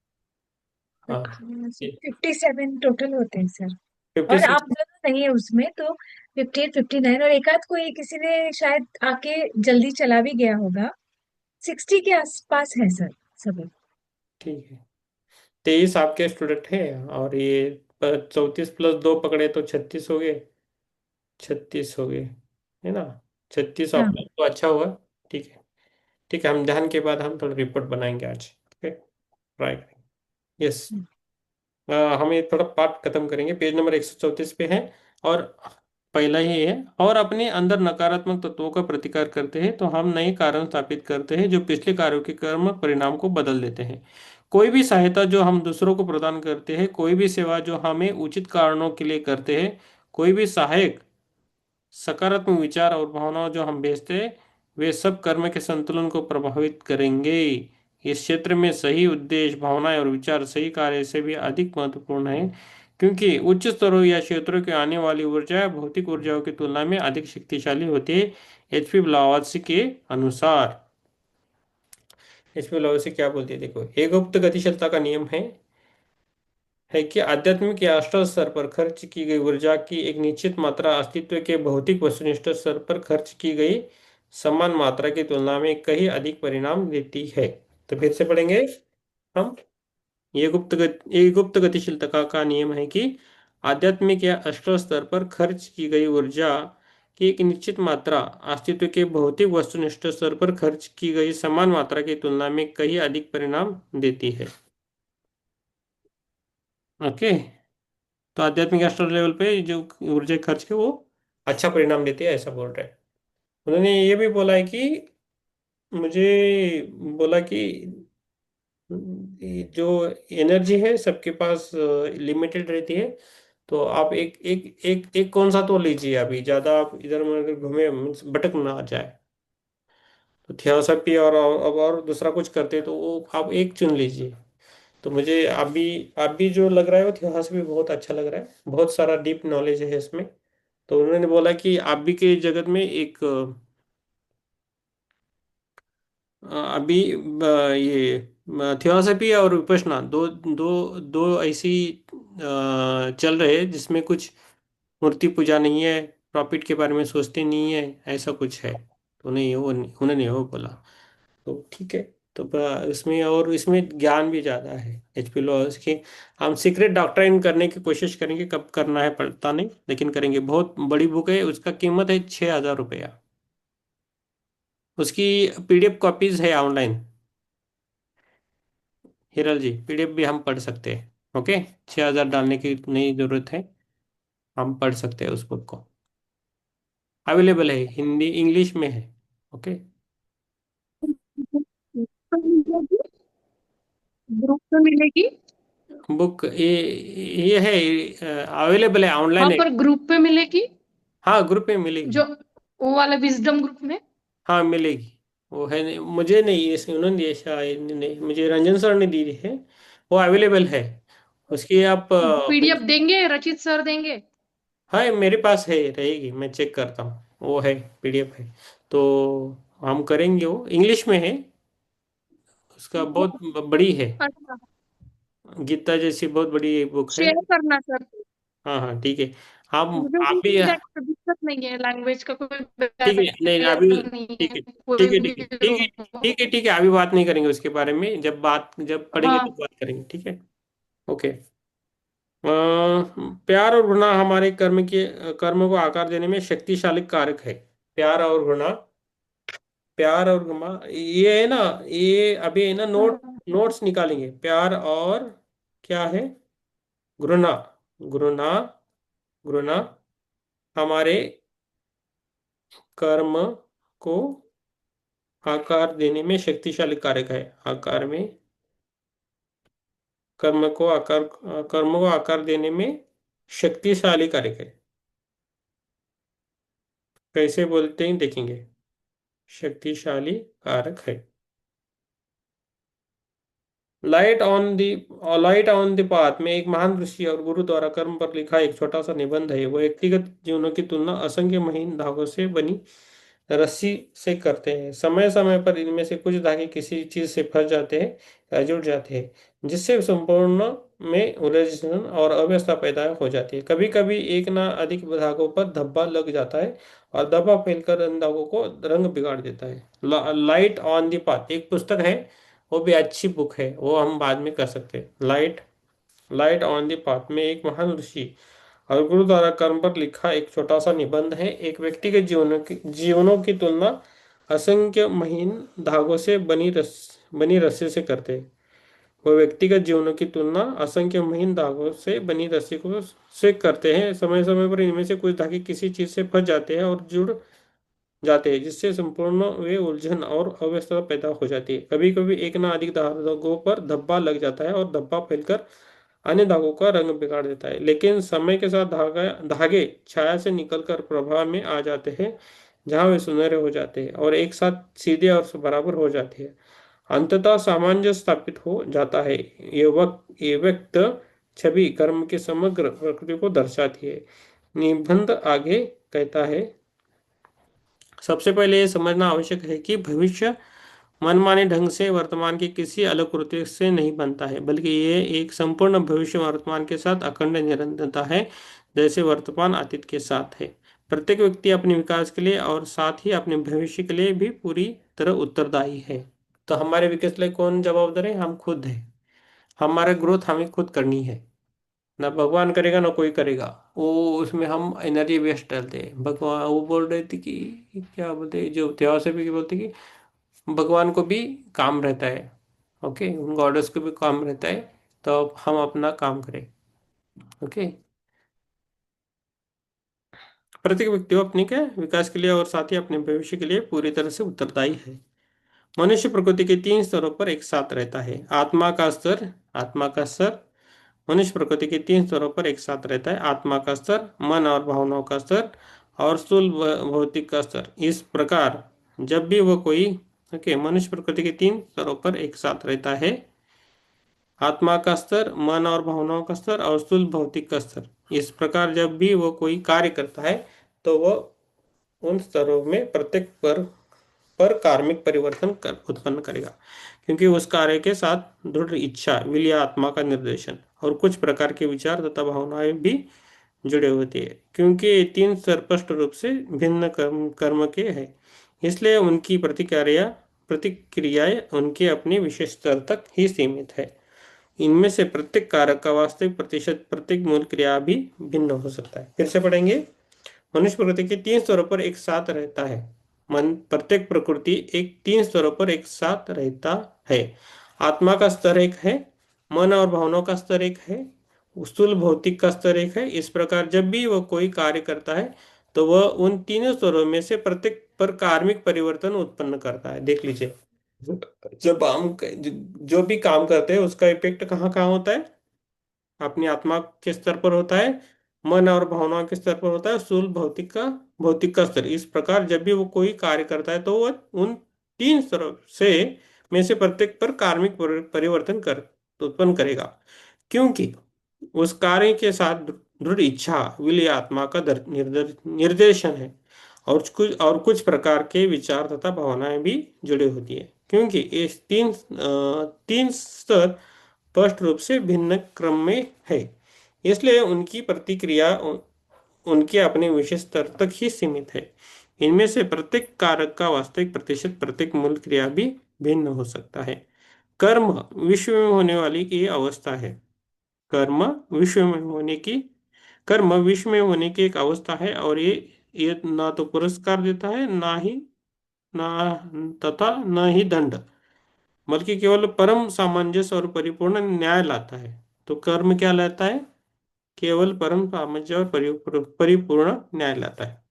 हाँ। 57 टोटल होते हैं सर। फिफ्टी और सिक्स आप दोनों नहीं है उसमें, तो 58, 59, और एक आध कोई किसी ने शायद आके जल्दी चला भी गया होगा। 60 के आसपास है सर सभी। ठीक है। 23 आपके स्टूडेंट है। और ये 34 + 2 पकड़े तो 36 हो गए। 36 हो गए, है ना? 36 हाँ। ऑफलाइन तो अच्छा हुआ। ठीक है। ठीक है, हम ध्यान के बाद हम थोड़ा रिपोर्ट बनाएंगे आज। ओके। ट्राई करेंगे। यस। हम ये थोड़ा पार्ट खत्म करेंगे, पेज नंबर 134 पे है। और पहला ही है, और अपने अंदर नकारात्मक तत्वों का प्रतिकार करते हैं तो हम नए कारण स्थापित करते हैं जो पिछले कार्यों के कर्म परिणाम को बदल देते हैं। कोई भी सहायता जो हम दूसरों को प्रदान करते हैं, कोई भी सेवा जो हमें उचित कारणों के लिए करते हैं, कोई भी सहायक सकारात्मक विचार और भावनाओं जो हम भेजते हैं, वे सब कर्म के संतुलन को प्रभावित करेंगे। इस क्षेत्र में सही उद्देश्य, भावनाएं और विचार सही कार्य से भी अधिक महत्वपूर्ण है, क्योंकि उच्च स्तरों या क्षेत्रों के आने वाली ऊर्जा भौतिक ऊर्जाओं की तुलना में अधिक शक्तिशाली होती है। एचपी ब्लावात्सी के अनुसार। एचपी ब्लावात्सी क्या बोलती है, देखो। एक गुप्त गतिशीलता का नियम है कि आध्यात्मिक या astral स्तर पर खर्च की गई ऊर्जा की एक निश्चित मात्रा अस्तित्व के भौतिक वस्तुनिष्ठ स्तर पर खर्च की गई समान मात्रा की तुलना में कहीं अधिक परिणाम देती है। तो फिर से पढ़ेंगे हम। ये गुप्त गतिशीलता का नियम है कि आध्यात्मिक या astral स्तर पर खर्च की गई ऊर्जा की एक निश्चित मात्रा अस्तित्व के भौतिक वस्तुनिष्ठ स्तर पर खर्च की गई समान मात्रा की तुलना में कहीं अधिक परिणाम देती है। ओके। तो आध्यात्मिक एस्ट्रल लेवल पे जो ऊर्जा खर्च के, वो अच्छा परिणाम देती है, ऐसा बोल रहे हैं। उन्होंने ये भी बोला है कि, मुझे बोला कि ये जो एनर्जी है सबके पास लिमिटेड रहती है। तो आप एक एक एक एक कौन सा तो लीजिए, अभी ज्यादा आप इधर उधर घूमे means भटक ना जाए। तो थियोसॉफी और दूसरा कुछ करते तो वो आप एक चुन लीजिए। तो मुझे अभी जो लग रहा है वो थियोसॉफी बहुत अच्छा लग रहा है, बहुत सारा डीप नॉलेज है इसमें। तो उन्होंने बोला कि आप भी के जगत में एक अभी ये थियोसॉफी और विपश्यना दो दो दो ऐसी चल रहे हैं जिसमें कुछ मूर्ति पूजा नहीं है, प्रॉफिट के बारे में सोचते नहीं है, ऐसा कुछ है। तो उन्होंने वो बोला। तो ठीक है। तो इसमें और इसमें ज्ञान भी ज़्यादा है एचपी लॉज की। हम सीक्रेट डॉक्ट्राइन करने की कोशिश करेंगे, कब करना है पता नहीं, लेकिन करेंगे। बहुत बड़ी बुक है, उसका कीमत है 6,000 रुपया। उसकी पीडीएफ कॉपीज है ऑनलाइन। हिरल जी, पीडीएफ भी हम पढ़ सकते हैं। ओके। 6,000 डालने की नहीं जरूरत है, हम पढ़ सकते हैं उस बुक को। अवेलेबल है, हिंदी इंग्लिश में है। ओके। ग्रुप में मिलेगी। बुक ये है, अवेलेबल है, हाँ ऑनलाइन है। पर ग्रुप पे मिलेगी। हाँ, ग्रुप में मिलेगी। जो वो वाला विजडम ग्रुप में। हाँ, मिलेगी। वो है नहीं, मुझे नहीं, ये उन्होंने दिए शायद नहीं, मुझे रंजन सर ने दी है। वो अवेलेबल है। उसकी आप पीडीएफ देंगे, रचित सर देंगे? हाँ मेरे पास है, रहेगी, मैं चेक करता हूँ। वो है, पीडीएफ है। तो हम करेंगे, वो इंग्लिश में है। उसका बहुत बड़ी है। अच्छा, गीता जैसी बहुत बड़ी बुक है। शेयर करना सर। हाँ हाँ ठीक है। मुझे आप भी। कोई दिक्कत नहीं है, लैंग्वेज का कोई ठीक है, नहीं अभी, बैरियर नहीं ठीक है, है कोई ठीक है भी ठीक है ठीक है हो। ठीक है ठीक है, अभी बात नहीं करेंगे उसके बारे में, जब पढ़ेंगे तो हाँ। बात करेंगे, ठीक है। ओके। प्यार और घृणा हमारे कर्म को आकार देने में शक्तिशाली कारक है। प्यार और घृणा, प्यार और घृणा, ये है ना, ये अभी है ना, नोट्स निकालेंगे। प्यार और क्या है, घृणा। घृणा, घृणा हमारे कर्म को आकार देने में शक्तिशाली कारक है। आकार में, कर्म को आकार देने में शक्तिशाली कारक है। कैसे बोलते हैं देखेंगे। शक्तिशाली कारक है। लाइट ऑन द पाथ में एक महान ऋषि और गुरु द्वारा कर्म पर लिखा एक छोटा सा निबंध है। वो व्यक्तिगत जीवनों की तुलना असंख्य महीन धागों से बनी रस्सी से करते हैं। समय समय पर इनमें से कुछ धागे किसी चीज से फंस जाते हैं या जुड़ जाते हैं, जिससे संपूर्ण में उलझन और अव्यवस्था पैदा हो जाती है। कभी कभी एक ना अधिक धागों पर धब्बा लग जाता है और धब्बा फैलकर इन धागों को रंग बिगाड़ देता है। लाइट ऑन द पाथ एक पुस्तक है, वो भी अच्छी बुक है, वो हम बाद में कर सकते हैं। लाइट ऑन द पाथ में एक महान ऋषि और गुरु द्वारा कर्म पर लिखा एक छोटा सा निबंध है। एक व्यक्ति के जीवनों की तुलना असंख्य महीन धागों से बनी रस्सी से करते हैं। वो व्यक्तिगत जीवनों की तुलना असंख्य महीन धागों से बनी रस्सी को से करते हैं। समय समय पर इनमें से कुछ धागे किसी चीज से फंस जाते हैं और जुड़ जाते हैं, जिससे संपूर्ण वे उलझन और अव्यवस्था पैदा हो जाती है। कभी कभी एक ना अधिक धागों पर धब्बा लग जाता है और धब्बा फैलकर अन्य धागों का रंग बिगाड़ देता है। लेकिन समय के साथ धागे छाया से निकलकर प्रभाव में आ जाते हैं, जहां वे सुनहरे हो जाते हैं और एक साथ सीधे और बराबर हो जाते हैं। अंततः सामंजस्य स्थापित हो जाता है। ये व्यक्त छवि कर्म की समग्र प्रकृति को दर्शाती है। निबंध आगे कहता है, सबसे पहले ये समझना आवश्यक है कि भविष्य मनमाने ढंग से वर्तमान के किसी अलग कृत्य से नहीं बनता है, बल्कि ये एक संपूर्ण भविष्य वर्तमान के साथ अखंड निरंतरता है, जैसे वर्तमान अतीत के साथ है। प्रत्येक व्यक्ति अपने विकास के लिए और साथ ही अपने भविष्य के लिए भी पूरी तरह उत्तरदायी है। तो हमारे विकास के लिए कौन जवाबदार है? हम खुद है। हमारा ग्रोथ हमें खुद करनी है, ना भगवान करेगा ना कोई करेगा। वो उसमें हम एनर्जी वेस्ट डालते हैं। भगवान वो बोल रहे थे कि क्या बोलते, जो थियोसॉफी बोलते कि भगवान को भी काम रहता है। ओके, उन गॉडेस को भी काम रहता है। तो हम अपना काम करें। ओके। प्रत्येक व्यक्ति को अपने के विकास के लिए और साथ ही अपने भविष्य के लिए पूरी तरह से उत्तरदायी है। मनुष्य प्रकृति के तीन स्तरों पर एक साथ रहता है। आत्मा का स्तर मनुष्य प्रकृति के तीन स्तरों पर एक साथ रहता है। आत्मा का स्तर, मन और भावनाओं का स्तर और स्थूल भौतिक का स्तर। इस प्रकार जब भी वो कोई ओके मनुष्य प्रकृति के तीन स्तरों पर एक साथ रहता है। आत्मा का स्तर, मन और भावनाओं का स्तर और स्थूल भौतिक का स्तर। इस प्रकार जब भी वो कोई कार्य करता है तो वह उन स्तरों में प्रत्येक पर कार्मिक परिवर्तन उत्पन्न करेगा, क्योंकि उस कार्य के साथ दृढ़ इच्छा, विल या आत्मा का निर्देशन और कुछ प्रकार के विचार तथा भावनाएं भी जुड़े होते हैं। क्योंकि ये तीन स्पष्ट रूप से भिन्न कर्म के हैं, इसलिए उनकी प्रतिक्रियाएं उनके अपने विशेष स्तर तक ही सीमित है। इनमें से प्रत्येक कारक का वास्तविक प्रतिशत, प्रत्येक मूल क्रिया भी भिन्न हो सकता है। फिर से पढ़ेंगे। मनुष्य प्रकृति के तीन स्तरों पर एक साथ रहता है। मन प्रत्येक प्रकृति एक तीन स्तरों पर एक साथ रहता है। आत्मा का स्तर एक है, मन और भावनाओं का स्तर एक है, स्थूल भौतिक का स्तर एक है। इस प्रकार जब भी वह कोई कार्य करता है तो वह उन तीनों स्तरों में से प्रत्येक पर कार्मिक परिवर्तन उत्पन्न करता है। देख लीजिए, जब हम जो भी काम करते हैं उसका इफेक्ट कहाँ कहाँ होता है? अपनी आत्मा के स्तर पर होता है, मन और भावनाओं के स्तर पर होता है, स्थूल भौतिक का स्तर। इस प्रकार जब भी वो कोई कार्य करता है तो वह उन तीन तरफ से में से प्रत्येक पर कार्मिक परिवर्तन कर उत्पन्न करेगा, क्योंकि उस कार्य के साथ दृढ़ इच्छा, विल या आत्मा का निर्देशन है, और कुछ प्रकार के विचार तथा भावनाएं भी जुड़ी होती है, क्योंकि इस तीन स्तर स्पष्ट रूप से भिन्न क्रम में है, इसलिए उनकी प्रतिक्रिया उनके अपने विशेष स्तर तक ही सीमित है। इनमें से प्रत्येक कारक का वास्तविक प्रतिशत, प्रत्येक मूल क्रिया भी भिन्न हो सकता है। कर्म विश्व में होने वाली ये अवस्था है। कर्म विश्व में होने की कर्म विश्व में होने की एक अवस्था है, और ये ना तो पुरस्कार देता है, ना तथा न ही दंड, बल्कि केवल परम सामंजस्य और परिपूर्ण न्याय लाता है। तो कर्म क्या लाता है? केवल परम सामंजस्य और परिपूर्ण न्याय लाता है।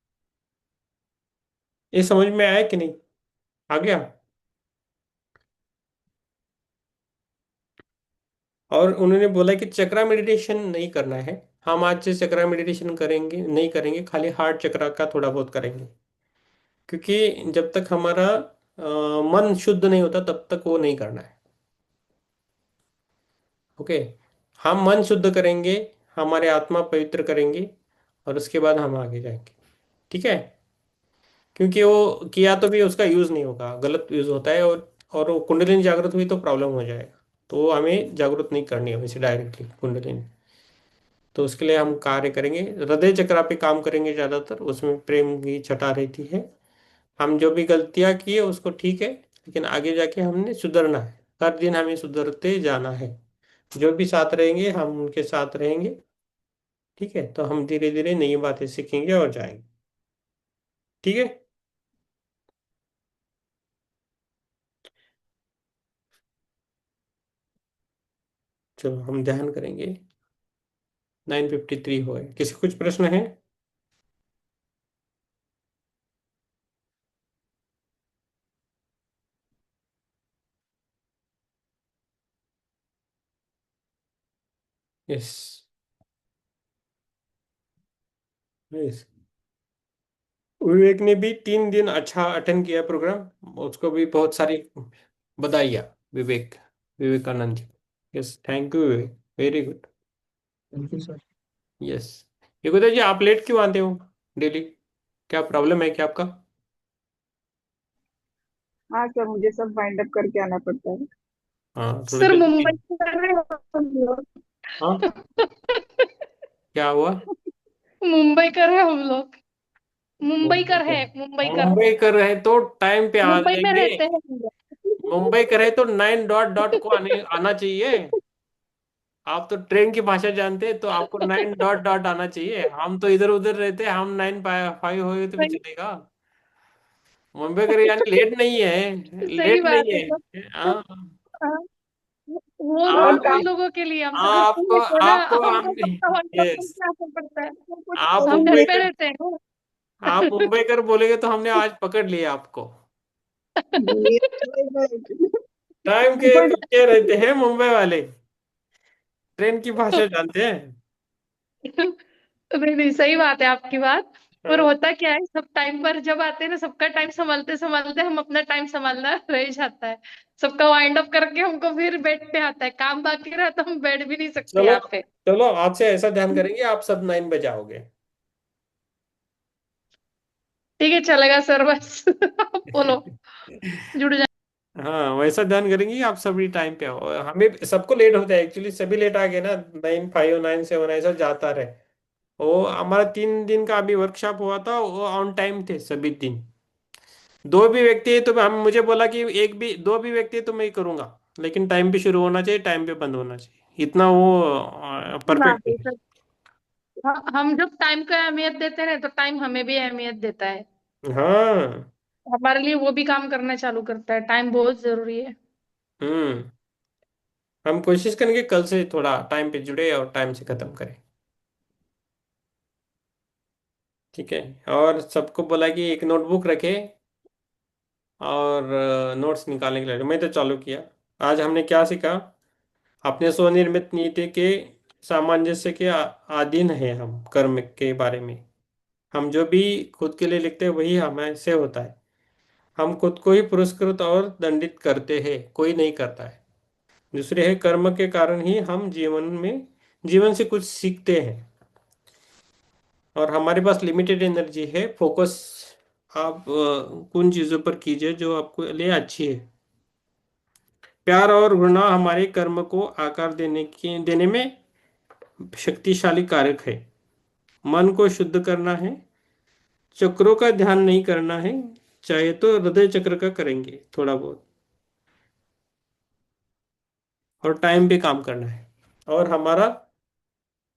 ये समझ में आया कि नहीं? आ गया? और उन्होंने बोला कि चक्रा मेडिटेशन नहीं करना है। हम आज से चक्रा मेडिटेशन करेंगे नहीं करेंगे, खाली हार्ट चक्रा का थोड़ा बहुत करेंगे, क्योंकि जब तक हमारा मन शुद्ध नहीं होता तब तक वो नहीं करना है। ओके। हम मन शुद्ध करेंगे, हमारे आत्मा पवित्र करेंगे, और उसके बाद हम आगे जाएंगे। ठीक है? क्योंकि वो किया तो भी उसका यूज नहीं होगा, गलत यूज होता है, और वो कुंडलिनी जागृत हुई तो प्रॉब्लम हो जाएगा। तो वो हमें जागृत नहीं करनी है वैसे डायरेक्टली कुंडलिनी। तो उसके लिए हम कार्य करेंगे, हृदय चक्रा पे काम करेंगे ज्यादातर, उसमें प्रेम की छटा रहती है। हम जो भी गलतियां किए उसको ठीक है, लेकिन आगे जाके हमने सुधरना है। हर दिन हमें सुधरते जाना है। जो भी साथ रहेंगे हम उनके साथ रहेंगे। ठीक है? तो हम धीरे धीरे नई बातें सीखेंगे और जाएंगे। ठीक है? चलो हम ध्यान करेंगे। 9:53 हो गए। किसी कुछ प्रश्न है? यस। यस। विवेक ने भी 3 दिन अच्छा अटेंड किया प्रोग्राम, उसको भी बहुत सारी बधाइयाँ। Vivek, Vivekananda ji. Yes, thank you Vivek, very good. Thank you sir. Yes. Yugoday ji, आप लेट क्यों आते हो डेली? क्या प्रॉब्लम है क्या आपका? हाँ सर, मुझे सब वाइंड अप करके आना पड़ता है। हाँ, थोड़ा सर जल्दी। मुंबई कर रहे हो हम लोग। हाँ, क्या हुआ? मुंबई कर है हम लोग। मुंबई मुंबई कर कर है, मुंबई कर। मुंबई कर रहे तो टाइम पे आ मुंबई में जाएंगे। रहते हैं हम लोग। मुंबई कर रहे तो 9 डॉट डॉट को आना चाहिए। आप तो ट्रेन की भाषा जानते हैं, तो आपको 9 डॉट डॉट आना चाहिए। हम तो इधर उधर रहते हैं, हम 9:05 हो गए तो भी सही चलेगा। मुंबई कर यानी लेट नहीं है, सही लेट बात नहीं है है। सर। हाँ। हाँ, वो और आप काम उन लोगों के लिए, हम तो घर पे आपको रहते हैं ना। आपको हम हमको सबका वाइंड अप यस, करके आना पड़ता है। कुछ आप हम मुंबई घर नहीं। पे कर रहते हैं आप ना। मुंबई कर बोलेंगे तो हमने आज पकड़ लिया आपको। ये चलेगा। टाइम के मुंबई पीछे रहते हैं मुंबई वाले, ट्रेन की भाषा जानते हैं। नहीं नहीं, सही बात है आपकी बात। पर हाँ, होता क्या है, सब टाइम पर जब आते हैं ना, सबका टाइम संभालते संभालते हम अपना टाइम संभालना रह जाता है। सबका वाइंड अप करके हमको फिर बेड पे आता है, काम बाकी रहा तो हम बैठ भी नहीं सकते चलो। यहाँ पे। चलो आज से ऐसा ध्यान करेंगे, आप सब 9 बजे आओगे। ठीक है, चलेगा सर, बस आप बोलो, जुड़ जाए। हाँ, वैसा ध्यान करेंगे, आप सभी टाइम पे आओ। हमें सबको लेट होता है एक्चुअली, सभी लेट आ गए ना, 9:05 9:07 ऐसा जाता रहे। वो हमारा 3 दिन का अभी वर्कशॉप हुआ था, वो ऑन टाइम थे सभी दिन। दो भी व्यक्ति है तो हम मुझे बोला कि एक भी दो भी व्यक्ति है तो मैं ही करूंगा, लेकिन टाइम पे शुरू होना चाहिए, टाइम पे बंद होना चाहिए, इतना वो सही बात परफेक्ट है है। सर। हम जब टाइम को अहमियत देते हैं ना, तो टाइम हमें भी अहमियत देता है। हाँ। हमारे लिए वो भी काम करना चालू करता है। टाइम बहुत जरूरी है। हम्म। हम कोशिश करेंगे कल से थोड़ा टाइम पे जुड़े और टाइम से खत्म करें। ठीक है? और सबको बोला कि एक नोटबुक रखे, और नोट्स निकालने के लिए मैं तो चालू किया। आज हमने क्या सीखा? अपने स्वनिर्मित नीति के सामंजस्य के अधीन है हम, कर्म के बारे में। हम जो भी खुद के लिए लिखते हैं वही हमें से होता है। हम खुद को ही पुरस्कृत और दंडित करते हैं, कोई नहीं करता है। दूसरे है, कर्म के कारण ही हम जीवन से कुछ सीखते हैं। और हमारे पास लिमिटेड एनर्जी है, फोकस आप उन चीजों पर कीजिए जो आपको लिए अच्छी है। प्यार और घृणा हमारे कर्म को आकार देने में शक्तिशाली कारक है। मन को शुद्ध करना है, चक्रों का ध्यान नहीं करना है। चाहे तो हृदय चक्र का करेंगे थोड़ा बहुत, और टाइम पे काम करना है। और हमारा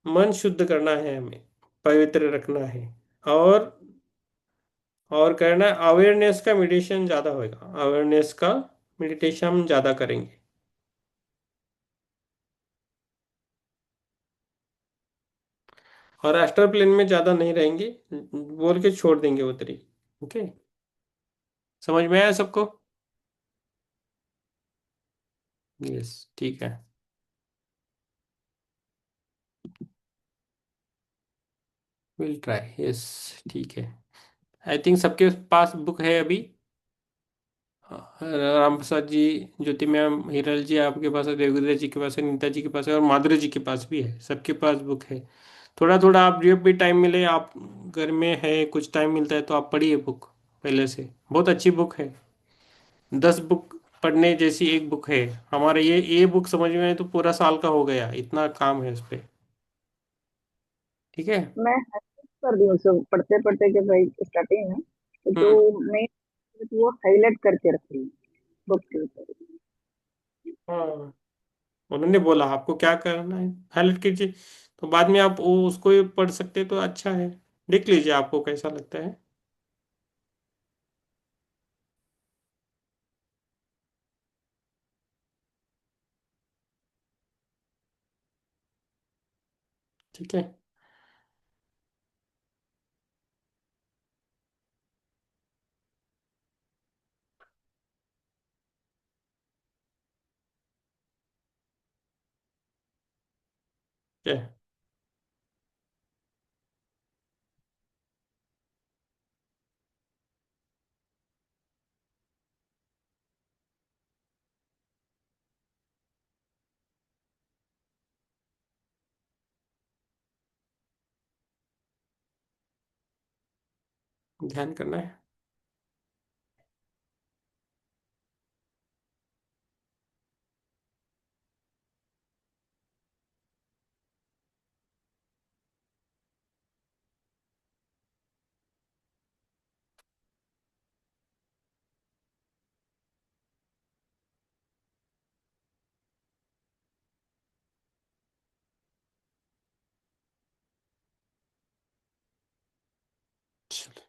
मन शुद्ध करना है, हमें पवित्र रखना है। और और करना है अवेयरनेस का मेडिटेशन ज्यादा होगा, अवेयरनेस का मेडिटेशन हम ज्यादा करेंगे। और एस्ट्रल प्लेन में ज्यादा नहीं रहेंगे, बोल के छोड़ देंगे वो तरी। ओके, समझ में आया सबको? यस, ठीक है। Will try, yes. ठीक है। आई थिंक सबके पास बुक है अभी। राम प्रसाद जी, ज्योति मैम, हिरल जी, आपके पास है, देवगिरी जी के पास है, नीता जी के पास है, और माधुरी जी के पास भी है। सबके पास बुक है। थोड़ा थोड़ा आप जब भी टाइम मिले, आप घर में है कुछ टाइम मिलता है तो आप पढ़िए बुक। पहले से बहुत अच्छी बुक है। 10 बुक पढ़ने जैसी एक बुक है। हमारे ये बुक समझ में आए तो पूरा साल का हो गया, इतना काम है उस पे। ठीक है। मैं हाईलाइट कर दी उसको पढ़ते पढ़ते जब भाई स्टार्टिंग में, तो जो हम्म। मेन वो हाईलाइट करके रख रही बुक के ऊपर। हाँ, उन्होंने बोला आपको क्या करना है, हाईलाइट कीजिए। तो बाद में आप उसको ही पढ़ सकते तो अच्छा है। देख लीजिए आपको कैसा लगता है। ठीक है। क्या? ध्यान करना है। चलो।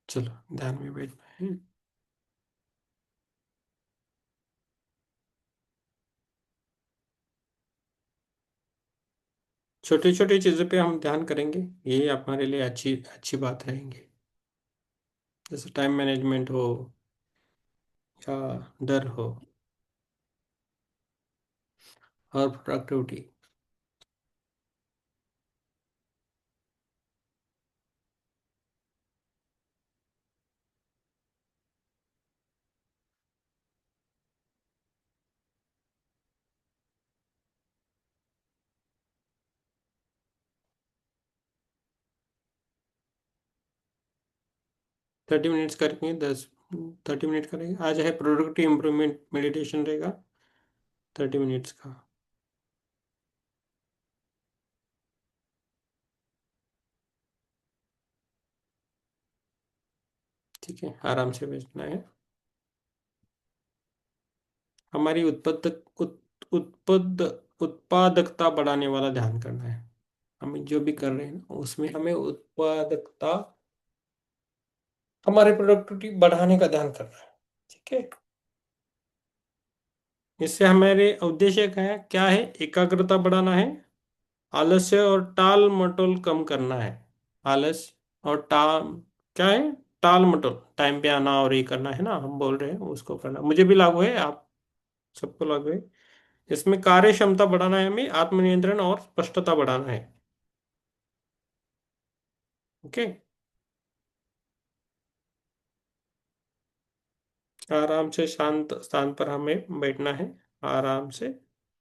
चलो, ध्यान में बैठना है। छोटी छोटी चीजों पे हम ध्यान करेंगे, यही हमारे लिए अच्छी अच्छी बात रहेंगी। जैसे टाइम मैनेजमेंट हो, या डर हो, और प्रोडक्टिविटी। 30 मिनट्स करेंगे, 30 मिनट करेंगे। आज है प्रोडक्टिव इम्प्रूवमेंट मेडिटेशन रहेगा, 30 मिनट्स का। ठीक है, आराम से बैठना है। हमारी उत्पादकता बढ़ाने वाला ध्यान करना है। हम जो भी कर रहे हैं ना, उसमें हमें उत्पादकता, हमारे प्रोडक्टिविटी बढ़ाने का ध्यान करना है। ठीक है। इससे हमारे उद्देश्य क्या है? एकाग्रता बढ़ाना है, आलस्य और टाल मटोल कम करना है। आलस और टाल क्या है? टाल मटोल, टाइम पे आना और ये करना है ना, हम बोल रहे हैं उसको करना। मुझे भी लागू है, आप सबको लागू है। इसमें कार्य क्षमता बढ़ाना है, हमें आत्मनियंत्रण और स्पष्टता बढ़ाना है। ओके। आराम से शांत स्थान पर हमें बैठना है। आराम से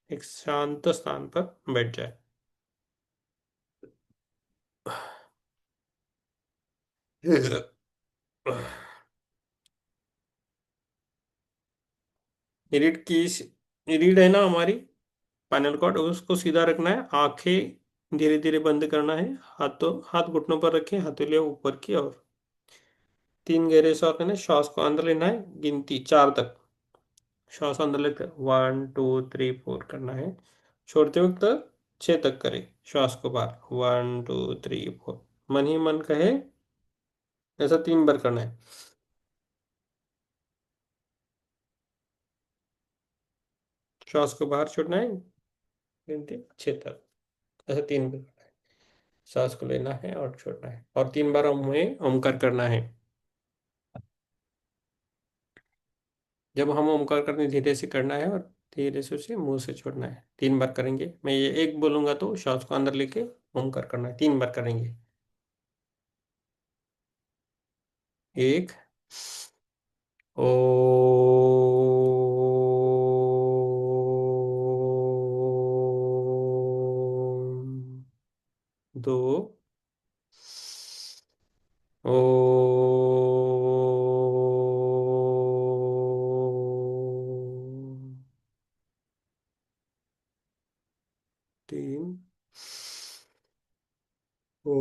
एक शांत स्थान पर बैठ जाए। रीढ़ की रीढ़ है ना हमारी, स्पाइनल कॉर्ड, उसको सीधा रखना है। आंखें धीरे धीरे बंद करना है। हाथ घुटनों पर रखें, हथेलियां ऊपर की ओर। 3 गहरे सांस लेना है। श्वास को अंदर लेना है, गिनती 4 तक। श्वास अंदर लेकर 1 2 3 4 करना है। छोड़ते वक्त 6 तक करें। श्वास को बाहर 1 2 3 4। मन ही मन कहे, ऐसा 3 बार करना है। श्वास को बाहर छोड़ना है, गिनती 6 तक। ऐसा 3 बार करना है। सांस को लेना है और छोड़ना है, और 3 बार हमें ओमकार करना है। जब हम ओमकार करने धीरे से करना है, और धीरे से उसे मुंह से छोड़ना है। 3 बार करेंगे। मैं ये एक बोलूंगा तो श्वास को अंदर लेके ओमकार करना है। 3 बार करेंगे। एक, ओ, 2, ओ, 3, ओ,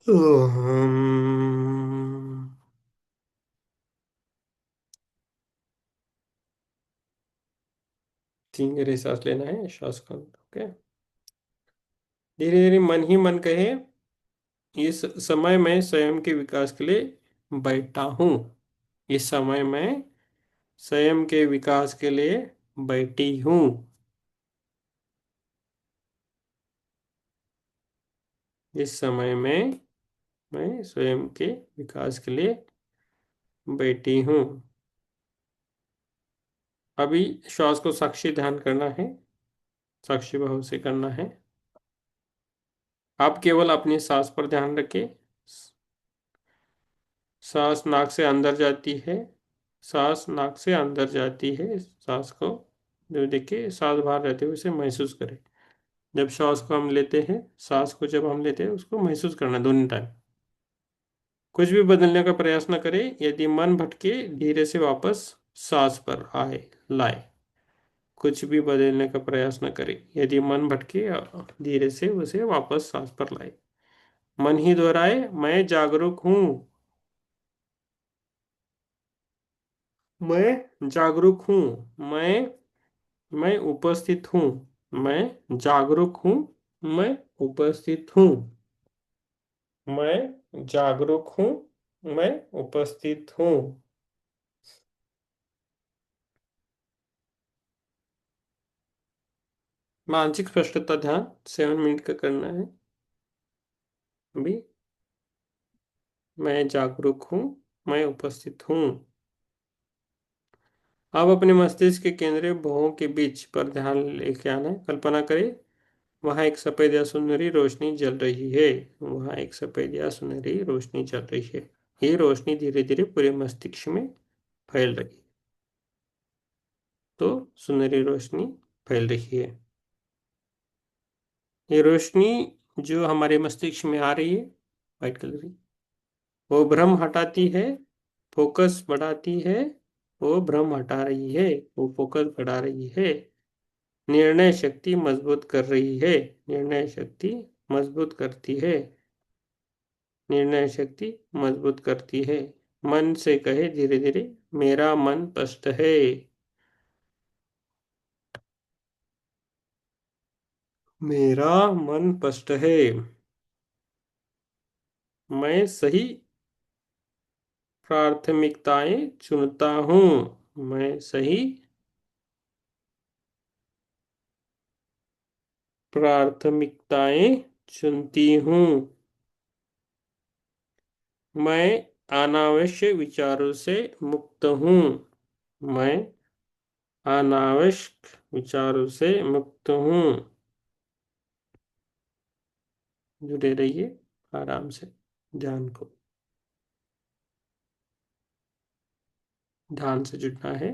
अहम। 3 गहरी सांस लेना है, श्वास को अंदर। ओके। धीरे धीरे मन ही मन कहे, इस समय मैं स्वयं के विकास के लिए बैठा हूँ। इस समय मैं स्वयं के विकास के लिए बैठी हूँ। इस समय में मैं स्वयं के विकास के लिए बैठी हूँ। अभी श्वास को साक्षी ध्यान करना है, साक्षी भाव से करना है। आप केवल अपनी सांस पर ध्यान रखें। सांस नाक से अंदर जाती है। सांस नाक से अंदर जाती है। सांस को जो देखिए, सांस बाहर रहते हुए उसे महसूस करें। जब श्वास को हम लेते हैं, सांस को जब हम लेते हैं, उसको महसूस करना दोनों टाइम। कुछ भी बदलने का प्रयास न करें। यदि मन भटके, धीरे से वापस सांस पर आए लाए। कुछ भी बदलने का प्रयास न करें। यदि मन भटके, धीरे से उसे वापस सांस पर लाए। मन ही दोहराए, मैं जागरूक हूँ। मैं जागरूक हूँ। मैं उपस्थित हूँ। मैं जागरूक हूँ। मैं उपस्थित हूँ। मैं जागरूक हूँ। मैं उपस्थित हूँ। मानसिक स्पष्टता ध्यान 7 मिनट का करना है। अभी मैं जागरूक हूँ। मैं उपस्थित हूँ। अब अपने मस्तिष्क के केंद्रीय भुवों के बीच पर ध्यान लेके आना है। कल्पना करें, वहां एक सफेद या सुनहरी रोशनी जल रही है। वहां एक सफेद या सुनहरी रोशनी जल रही है। ये रोशनी धीरे धीरे पूरे मस्तिष्क में फैल रही है। तो सुनहरी रोशनी फैल रही है। ये रोशनी जो हमारे मस्तिष्क में आ रही है, व्हाइट कलर की, वो भ्रम हटाती है, फोकस बढ़ाती है। वो भ्रम हटा रही है, वो फोकस बढ़ा रही है। निर्णय शक्ति मजबूत कर रही है। निर्णय शक्ति मजबूत करती है। निर्णय शक्ति मजबूत करती है। मन से कहे धीरे धीरे, मेरा मन स्पष्ट है। मेरा मन स्पष्ट है। मैं सही प्राथमिकताएं चुनता हूँ। मैं सही प्राथमिकताएं चुनती हूँ। मैं अनावश्यक विचारों से मुक्त हूँ। मैं अनावश्यक विचारों से मुक्त हूँ। जुड़े रहिए आराम से। ध्यान से जुड़ना है।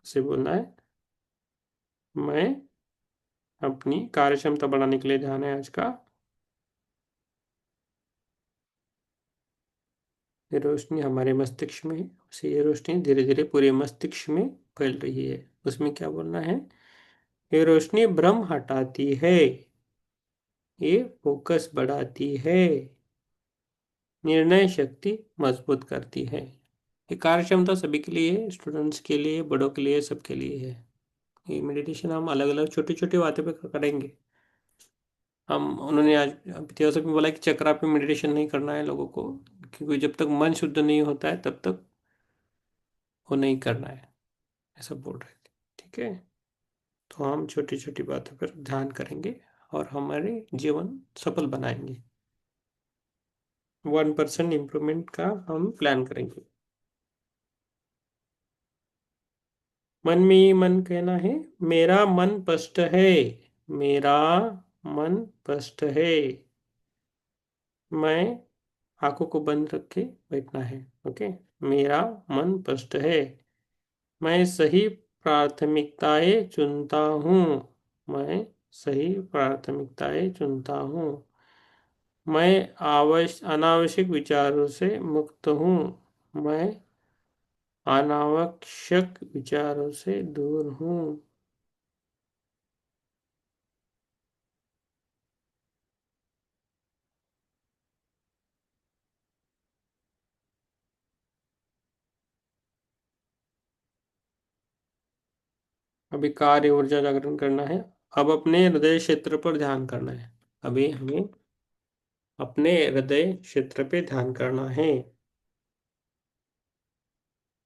उसे बोलना है मैं अपनी कार्य क्षमता बढ़ाने के लिए ध्यान है आज का। ये रोशनी हमारे मस्तिष्क में है, उसे ये रोशनी धीरे धीरे पूरे मस्तिष्क में फैल रही है। उसमें क्या बोलना है? ये रोशनी भ्रम हटाती है, ये फोकस बढ़ाती है, निर्णय शक्ति मजबूत करती है। ये कार्य क्षमता सभी के लिए है, स्टूडेंट्स के लिए, बड़ों के लिए, सबके लिए है। ये मेडिटेशन हम अलग अलग छोटी छोटी बातों पे करेंगे। हम उन्होंने आज इतिहास में बोला कि चक्रा पे मेडिटेशन नहीं करना है लोगों को, क्योंकि जब तक मन शुद्ध नहीं होता है तब तक वो नहीं करना है, ऐसा बोल रहे थे। ठीक है, तो हम छोटी छोटी बातों पर ध्यान करेंगे और हमारे जीवन सफल बनाएंगे। 1% इम्प्रूवमेंट का हम प्लान करेंगे। मन में ही मन कहना है मेरा मन स्पष्ट है, मेरा मन स्पष्ट है। मैं आंखों को बंद रख के बैठना है। ओके, मेरा मन स्पष्ट है। मैं सही प्राथमिकताएं चुनता हूँ। मैं सही प्राथमिकताएं चुनता हूँ। मैं अनावश्यक विचारों से मुक्त हूँ। मैं अनावश्यक विचारों से दूर हूँ। अभी कार्य ऊर्जा जागरण करना है। अब अपने हृदय क्षेत्र पर ध्यान करना है। अभी हमें अपने हृदय क्षेत्र पे ध्यान करना है।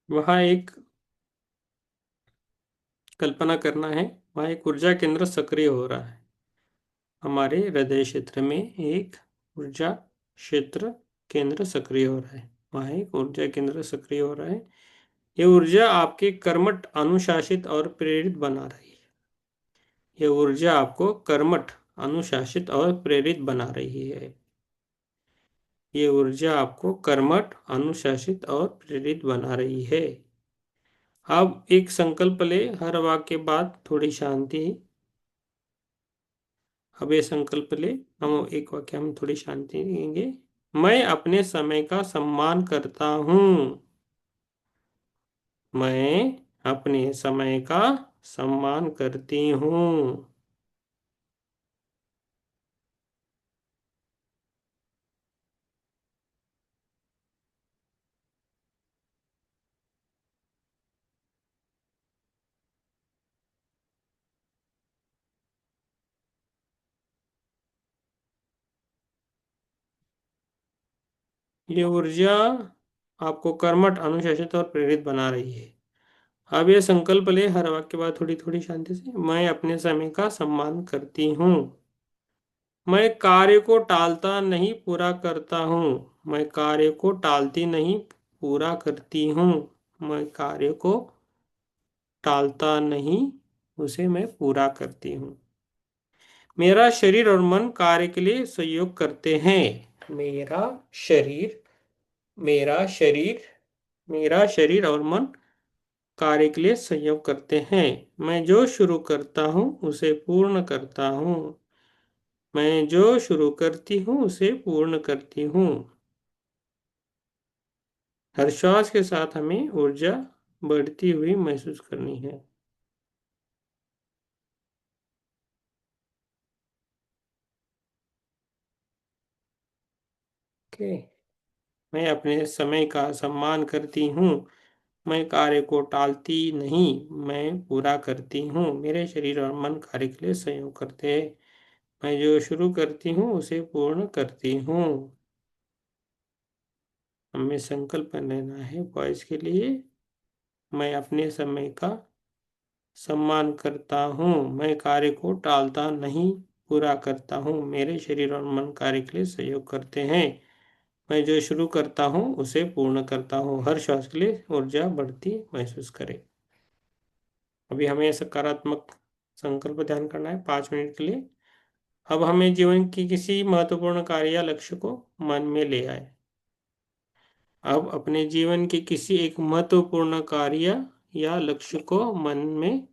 वहाँ एक कल्पना करना है, वहाँ एक ऊर्जा केंद्र सक्रिय हो रहा है। हमारे हृदय क्षेत्र में एक ऊर्जा क्षेत्र केंद्र सक्रिय हो रहा है। वहाँ एक ऊर्जा केंद्र सक्रिय हो रहा है। ये ऊर्जा आपके कर्मठ, अनुशासित और प्रेरित बना रही है। ये ऊर्जा आपको कर्मठ, अनुशासित और प्रेरित बना रही है। ये ऊर्जा आपको कर्मठ, अनुशासित और प्रेरित बना रही है। अब एक संकल्प ले, हर वाक्य के बाद थोड़ी शांति। अब ये संकल्प ले, हम एक वाक्य में थोड़ी शांति देंगे। मैं अपने समय का सम्मान करता हूँ। मैं अपने समय का सम्मान करती हूँ। ये ऊर्जा आपको कर्मठ, अनुशासित और प्रेरित बना रही है। अब ये संकल्प ले, हर वाक्य के बाद थोड़ी थोड़ी शांति से। मैं अपने समय का सम्मान करती हूँ। मैं कार्य को टालता नहीं, पूरा करता हूँ। मैं कार्य को टालती नहीं, पूरा करती हूँ। मैं कार्य को टालता नहीं, उसे मैं पूरा करती हूँ। मेरा शरीर और मन कार्य के लिए सहयोग करते हैं। मेरा शरीर, मेरा शरीर, मेरा शरीर और मन कार्य के लिए सहयोग करते हैं। मैं जो शुरू करता हूँ उसे पूर्ण करता हूँ। मैं जो शुरू करती हूँ उसे पूर्ण करती हूँ। हर श्वास के साथ हमें ऊर्जा बढ़ती हुई महसूस करनी है। ओके, मैं अपने समय का सम्मान करती हूँ। मैं कार्य को टालती नहीं, मैं पूरा करती हूँ। मेरे शरीर और मन कार्य के लिए सहयोग करते हैं। मैं जो शुरू करती हूँ उसे पूर्ण करती हूँ। हमें संकल्प लेना है वॉइस के लिए। मैं अपने समय का सम्मान करता हूँ। मैं कार्य को टालता नहीं, पूरा करता हूँ। मेरे शरीर और मन कार्य के लिए सहयोग करते हैं। मैं जो शुरू करता हूँ उसे पूर्ण करता हूँ। हर श्वास के लिए ऊर्जा बढ़ती महसूस करें। अभी हमें सकारात्मक संकल्प ध्यान करना है 5 मिनट के लिए। अब हमें जीवन की किसी महत्वपूर्ण कार्य या लक्ष्य को मन में ले आए। अब अपने जीवन के किसी एक महत्वपूर्ण कार्य या लक्ष्य को मन में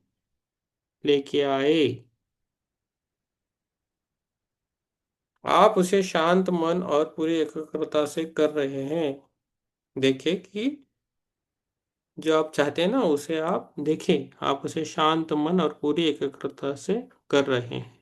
लेके आए। आप उसे शांत मन और पूरी एकाग्रता से कर रहे हैं। देखें कि जो आप चाहते हैं ना उसे आप देखें, आप उसे शांत मन और पूरी एकाग्रता से कर रहे हैं।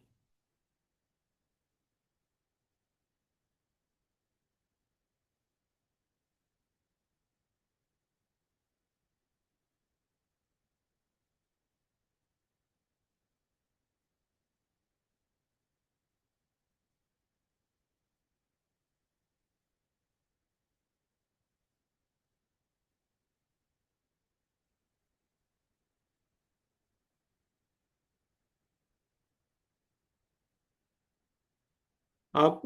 आप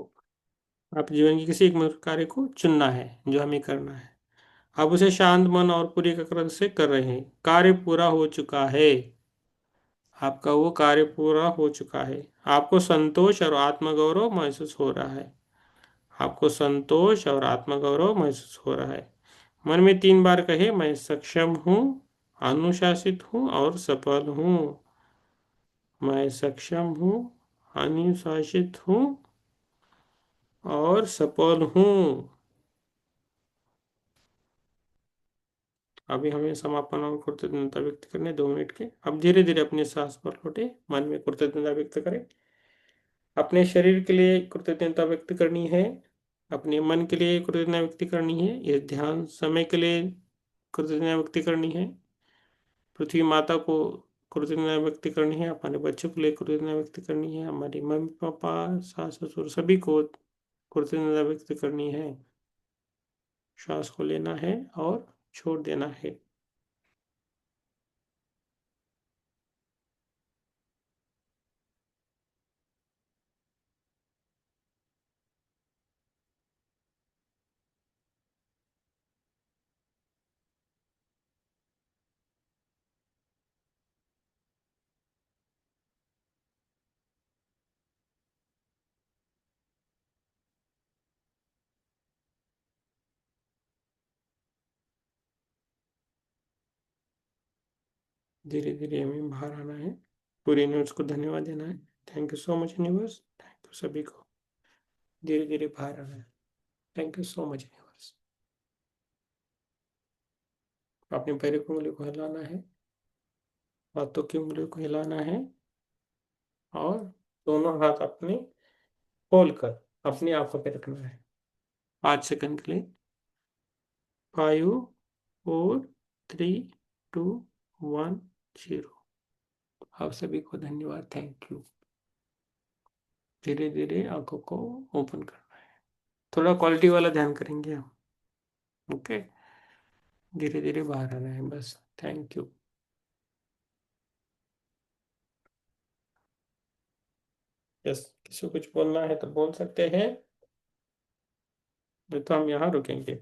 आप जीवन के किसी एक मुख्य कार्य को चुनना है जो हमें करना है। आप उसे शांत मन और पूरी एकाग्रता से कर रहे हैं। कार्य पूरा हो चुका है। आपका वो कार्य पूरा हो चुका है। आपको संतोष और आत्मगौरव महसूस हो रहा है। आपको संतोष और आत्मगौरव महसूस हो रहा है। मन में 3 बार कहे, मैं सक्षम हूँ, अनुशासित हूँ और सफल हूँ। मैं सक्षम हूँ, अनुशासित हूँ और सफल हूँ। अभी हमें समापन और कृतज्ञता व्यक्त करने 2 मिनट के। अब धीरे धीरे अपने सांस पर लौटे। मन में कृतज्ञता व्यक्त करें। अपने शरीर के लिए कृतज्ञता व्यक्त करनी है। अपने मन के लिए कृतज्ञता व्यक्त करनी है। ये ध्यान समय के लिए कृतज्ञता व्यक्त करनी है। पृथ्वी माता को कृतज्ञता व्यक्त करनी है। अपने बच्चों के लिए कृतज्ञता व्यक्त करनी है। हमारी मम्मी पापा, सास ससुर सभी को कृतज्ञता व्यक्त करनी है। श्वास को लेना है और छोड़ देना है। धीरे धीरे हमें बाहर आना है। पूरे यूनिवर्स को धन्यवाद देना है। Thank you so much universe. Thank you सभी को। धीरे धीरे बाहर आना है। Thank you so much universe. अपने पैरों की उंगली को हिलाना है। हाथों की उंगलियों को हिलाना है और दोनों हाथ अपने खोल कर अपनी आंखों पे रखना है 5 सेकंड के लिए। 5, 4, 3, 2, 1, 0। आप सभी को धन्यवाद। Thank you. धीरे धीरे आंखों को ओपन करना है। थोड़ा क्वालिटी वाला ध्यान करेंगे हम। ओके। धीरे धीरे बाहर आना है बस। Thank you. यस, किसी को कुछ बोलना है तो बोल सकते हैं, नहीं तो हम यहाँ रुकेंगे।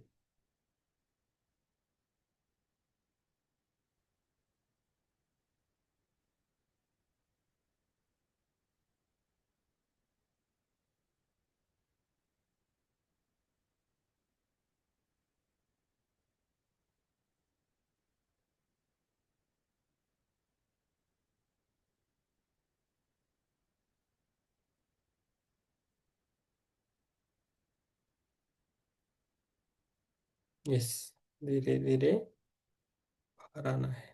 यस, धीरे धीरे बाहर आना है।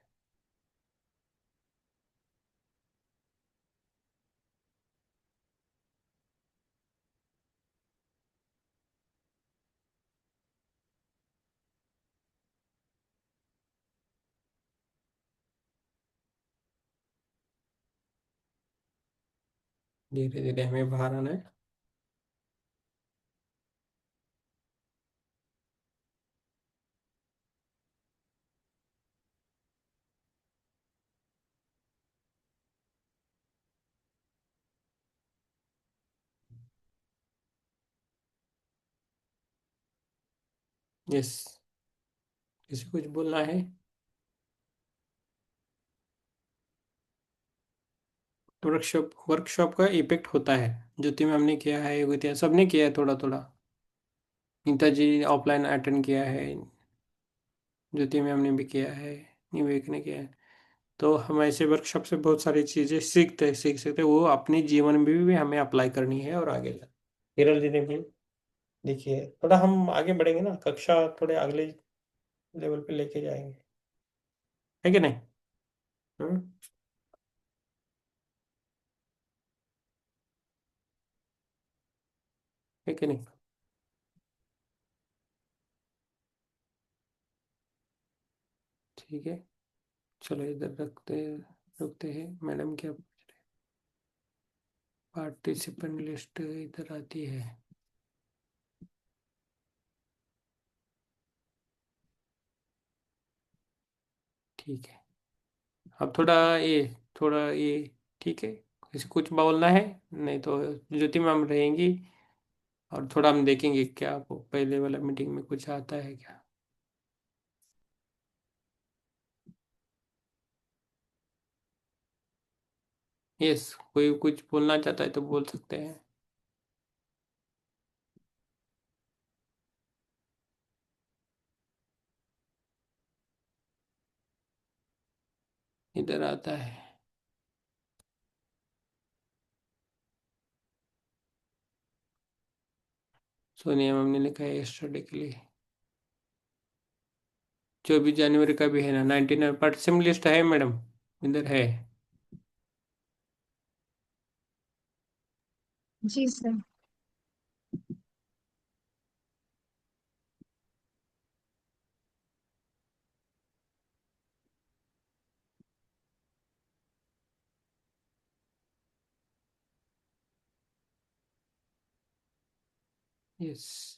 धीरे धीरे हमें बाहर आना है। यस, किसी कुछ बोलना है? वर्कशॉप वर्कशॉप का इफेक्ट होता है। ज्योति मैम ने किया है, योगिता सबने किया है थोड़ा थोड़ा। नीता जी ऑफलाइन अटेंड किया है, ज्योति मैम ने भी किया है, निवेक ने किया है। तो हम ऐसे वर्कशॉप से बहुत सारी चीज़ें सीख सकते हैं, वो अपने जीवन में भी हमें अप्लाई करनी है और आगे जा। हिरल जी ने भी देखिए, थोड़ा हम आगे बढ़ेंगे ना, कक्षा थोड़े अगले लेवल पे लेके जाएंगे, है कि नहीं? हम्म, है कि नहीं? ठीक है, चलो इधर रुकते हैं। मैडम क्या पार्टिसिपेंट लिस्ट इधर आती है? ठीक है, अब थोड़ा ये ठीक है। किसी कुछ बोलना है? नहीं तो ज्योति मैम रहेंगी और थोड़ा हम देखेंगे क्या वो पहले वाला मीटिंग में कुछ आता है क्या। यस, कोई कुछ बोलना चाहता है तो बोल सकते हैं। इधर आता है। सोनिया मैम ने लिखा है यस्टरडे के लिए। 24 जनवरी का भी है ना? 99% लिस्ट है मैडम, इधर है। जी sir. Yes,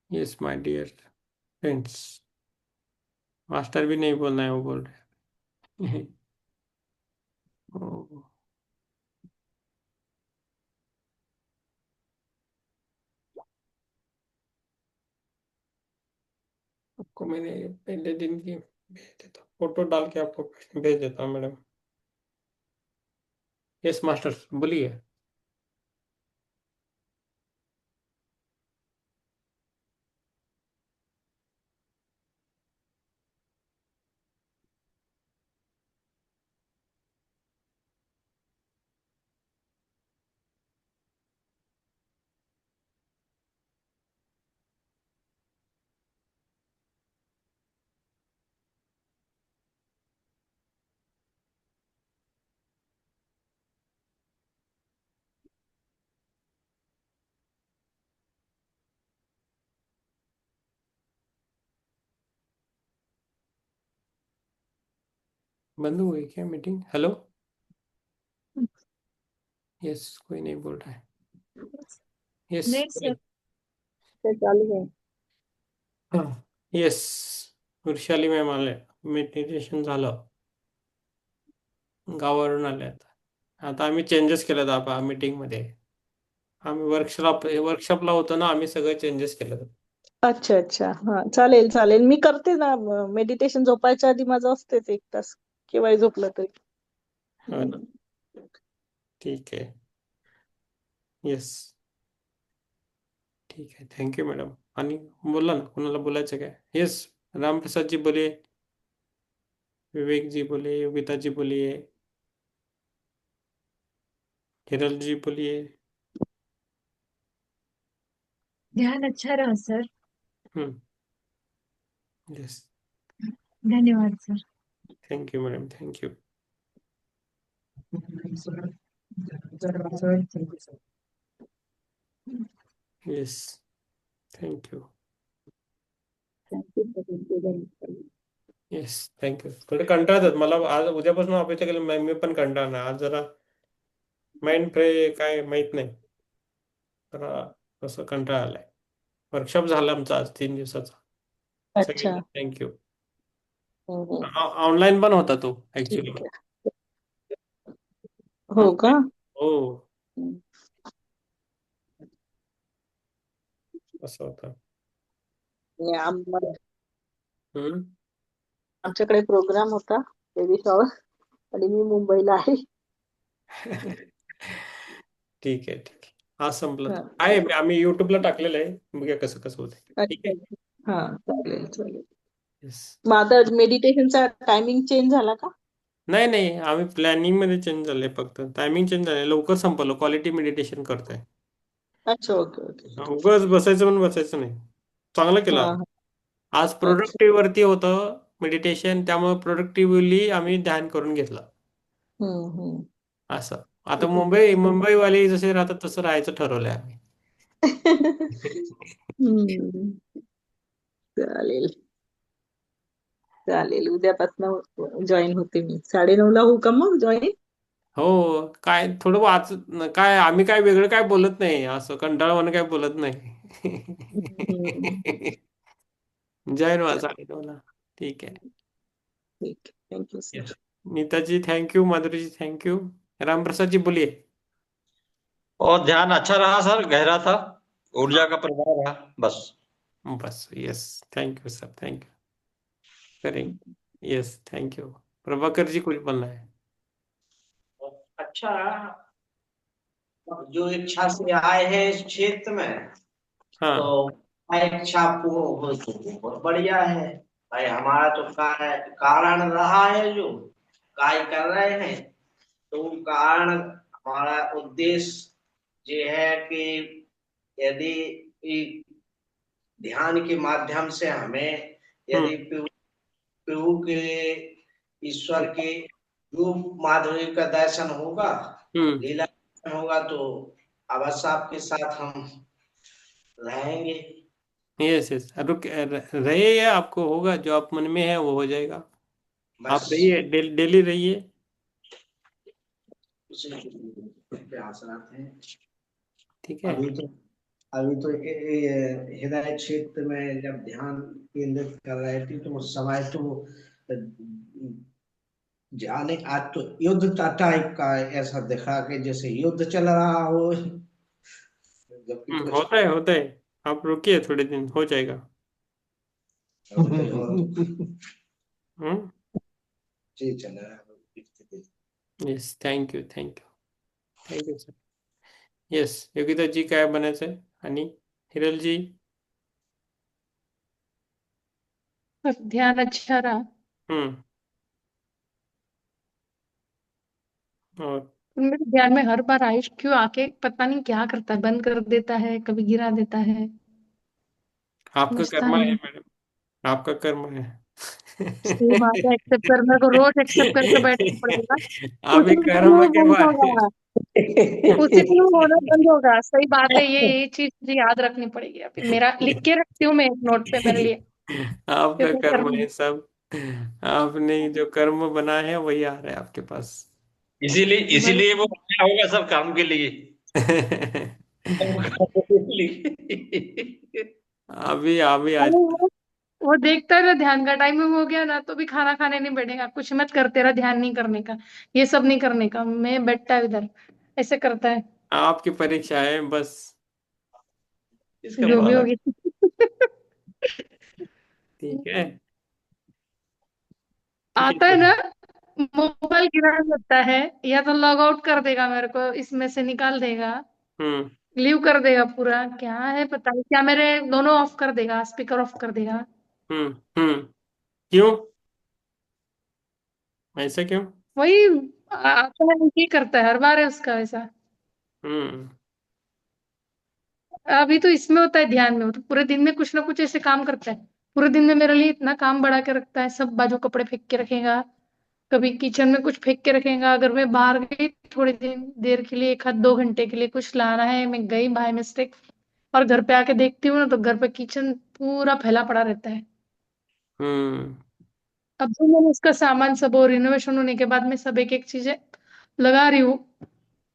yes my dear friends. Master भी नहीं बोलना है, वो बोल रहे हैं। ओ, आपको मैंने पहले दिन की भेज देता हूँ, फोटो डाल के आपको भेज देता हूँ मैडम। यस मास्टर, बोलिए। बंद हो गई क्या मीटिंग? हेलो? यस, कोई नहीं बोल रहा है। यस, नहीं सर। से चालू है। हाँ, यस, वृषाली मॅम आले, मेडिटेशन झालं, गावावरून आले आता. आता आम्ही चेंजेस केलेत आता मीटिंगमध्ये. आम्ही वर्कशॉपला होतो ना, आम्ही सगळे चेंजेस केलेत. अच्छा अच्छा, हा चालेल चालेल, मी करते ना मेडिटेशन. झोपायच्या आधी माझं असतेच 1 तास, केव्हाही झोपलं तरी. हो ना, ठीक आहे. येस, ठीक आहे, थँक्यू मॅडम. आणि बोला ना, कोणाला बोलायचं काय? येस, रामप्रसाद जी बोलिए, विवेक जी बोलिए, योगिता जी बोलिए, हिरल जी बोलिए. ध्यान अच्छा रहा सर। यस, धन्यवाद sir. Thank you madam, thank you. Sir sir thank you sir. Yes, thank you. Thank you. Yes, thank you. थोडे कंटाळतात मला, आज उद्यापासून अपेक्षा केली, मी पण कंटाळणार आज जरा. माइंड फ्रे काय माहित नाही, जरा कसं कंटाळा आलाय. वर्कशॉप झाला आमचा आज 3 दिवसाचा. अच्छा. सगळ्यांना थँक्यू. हम्म, ऑनलाईन पण होता तो ऍक्च्युली. ठीक आहे. हो का? ऑनलाईन. हो. हम्म. असं होतं. आणि हम्म. आमच्याकडे प्रोग्राम होता बेबी शॉवर आणि मी मुंबईला आहे. ठीक आहे, ठीक आहे. आज संपलं हा. तर आहे, आम्ही युट्यूबला टाकलेलं आहे, बघूया कसं कसं होतंय. ठीक अच्छा. आहे. हा, चालेल चालेल. येस. मग आता मेडिटेशनचा टायमिंग चेंज झाला का? नाही नाही, आम्ही प्लॅनिंग मध्ये चेंज झालंय, फक्त टायमिंग चेंज झालंय, लवकर संपवलं, क्वालिटी मेडिटेशन करतोय. अच्छा, ओके ओके. उगाच बसायचं पण बसायचं नाही. चांगलं केलं हा आज. हा. आज अच्छा. प्रोडक्टिव्ह वरती होतं मेडिटेशन, त्यामुळे प्रोडक्टिव्हली आम्ही ध्यान करून घेतलं. हम्म. असं. आता मुंबईवाले जसे राहतात तसं राहायचं ठरवलंय आम्ही. हम्म. चालेल चालेल. उद्यापासून जॉईन होते मी. 9:30ला होऊ का मग जॉईन? हो. काय थोडं काय आम्ही काय वेगळं काय बोलत नाही, असं कंटाळवाणं काय बोलत नाही. हम्म. जय व्हा 9:30ला. ठीक आहे. ठीक. Thank you yes. Sir. Nitaji thank you, Madhuri ji thank you, Ramprasad ji बोलिए. और ध्यान अच्छा रहा सर, गहरा था, ऊर्जा का प्रभाव रहा, बस। बस. यस. Thank you sir, thank you. करेंगे. Yes, thank you. प्रभाकर जी कुछ बोलना है? अच्छा, जो इच्छा से आए हैं इस क्षेत्र में, हाँ. तो इच्छा पूर्ण हो तो बहुत बढ़िया है भाई। हमारा तो कारण रहा है, जो कार्य कर रहे हैं, तो कारण हमारा उद्देश्य ये है कि यदि ई ध्यान के माध्यम से हमें यदि प्रभु के, ईश्वर के रूप माधुर्य का दर्शन होगा, लीला होगा, तो अवश्य आपके साथ हम रहेंगे। यस यस, रहिए, या आपको होगा जो आप मन में है वो हो जाएगा. आप बस रहिए, डेली रहिए. उसी के प्रयास रहते हैं। ठीक है. अभी तो हृदय क्षेत्र में जब ध्यान केंद्रित कर रहे थे, तो उस समय तो जाने आज तो युद्ध टाइप का ऐसा दिखा कि जैसे युद्ध चल रहा हो, जबकि कुछ होता है. आप रुकिए, थोड़े दिन हो जाएगा. हम्म. जी चल रहा है। Yes, thank you thank you thank you sir. Yes, Yogita ji काय बनायचंय? आणि हिरल जी. बस ध्यान अच्छा रहा. हम्म. और मेरे ध्यान में हर बार आयुष क्यों आके पता नहीं क्या करता है, बंद कर देता है, कभी गिरा देता है, आपका समझता कर्म है नहीं. मैडम, आपका कर्म है. सही बात है, एक्सेप्ट करने को रोज एक्सेप्ट करके बैठना पड़ेगा. अभी उसी दिन कर्म वो के बंद बारे होगा, उसी दिन वो होना बंद होगा. सही बात है, ये चीज मुझे याद रखनी पड़ेगी. अभी मेरा लिख के रखती हूँ मैं एक नोट पे मेरे लिए, आपका क्योंकि कर्म करना. है सब. आपने जो कर्म बना है वही आ रहा है आपके पास. इसीलिए वही. इसीलिए वो आया होगा सब काम के लिए। अभी अभी आज. अरे वो देखता है ना, ध्यान का टाइमिंग हो गया ना तो भी खाना खाने नहीं बैठेगा. कुछ मत कर, तेरा ध्यान नहीं करने का, ये सब नहीं करने का, मैं बैठता है इधर, ऐसे करता है. आपकी परीक्षा है बस. इसका जो भी मालक. होगी. ठीक है. ठीक आता है. है ना, मोबाइल गिरा देता है, या तो लॉग आउट कर देगा, मेरे को इसमें से निकाल देगा, हम्म. लीव कर देगा पूरा. क्या है पता नहीं क्या, मेरे दोनों ऑफ कर देगा, स्पीकर ऑफ कर देगा. हम्म. क्यों? ऐसा क्यों? वही आता है, ये करता है, हर बार है उसका ऐसा. हम्म. अभी तो इसमें होता है ध्यान में, वो तो पूरे दिन में कुछ ना कुछ ऐसे काम करता है. पूरे दिन में मेरे लिए इतना काम बढ़ा के रखता है, सब बाजू कपड़े फेंक के रखेगा, कभी किचन में कुछ फेंक के रखेगा. अगर मैं बाहर गई थोड़ी दिन देर के लिए, 1 आध 2 घंटे के लिए कुछ लाना है, मैं गई बाय मिस्टेक, और घर पे आके देखती हूँ ना, तो घर पे किचन पूरा फैला पड़ा रहता है. हम्म. अब जो मैंने उसका सामान सब, और रिनोवेशन होने के बाद में सब एक एक चीजें लगा रही हूँ,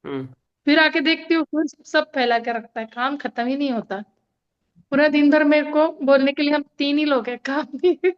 हम्म. फिर आके देखती हूँ फिर सब फैला के रखता है. काम खत्म ही नहीं होता. पूरा दिन भर मेरे को बोलने के लिए हम तीन ही लोग हैं, काम नहीं.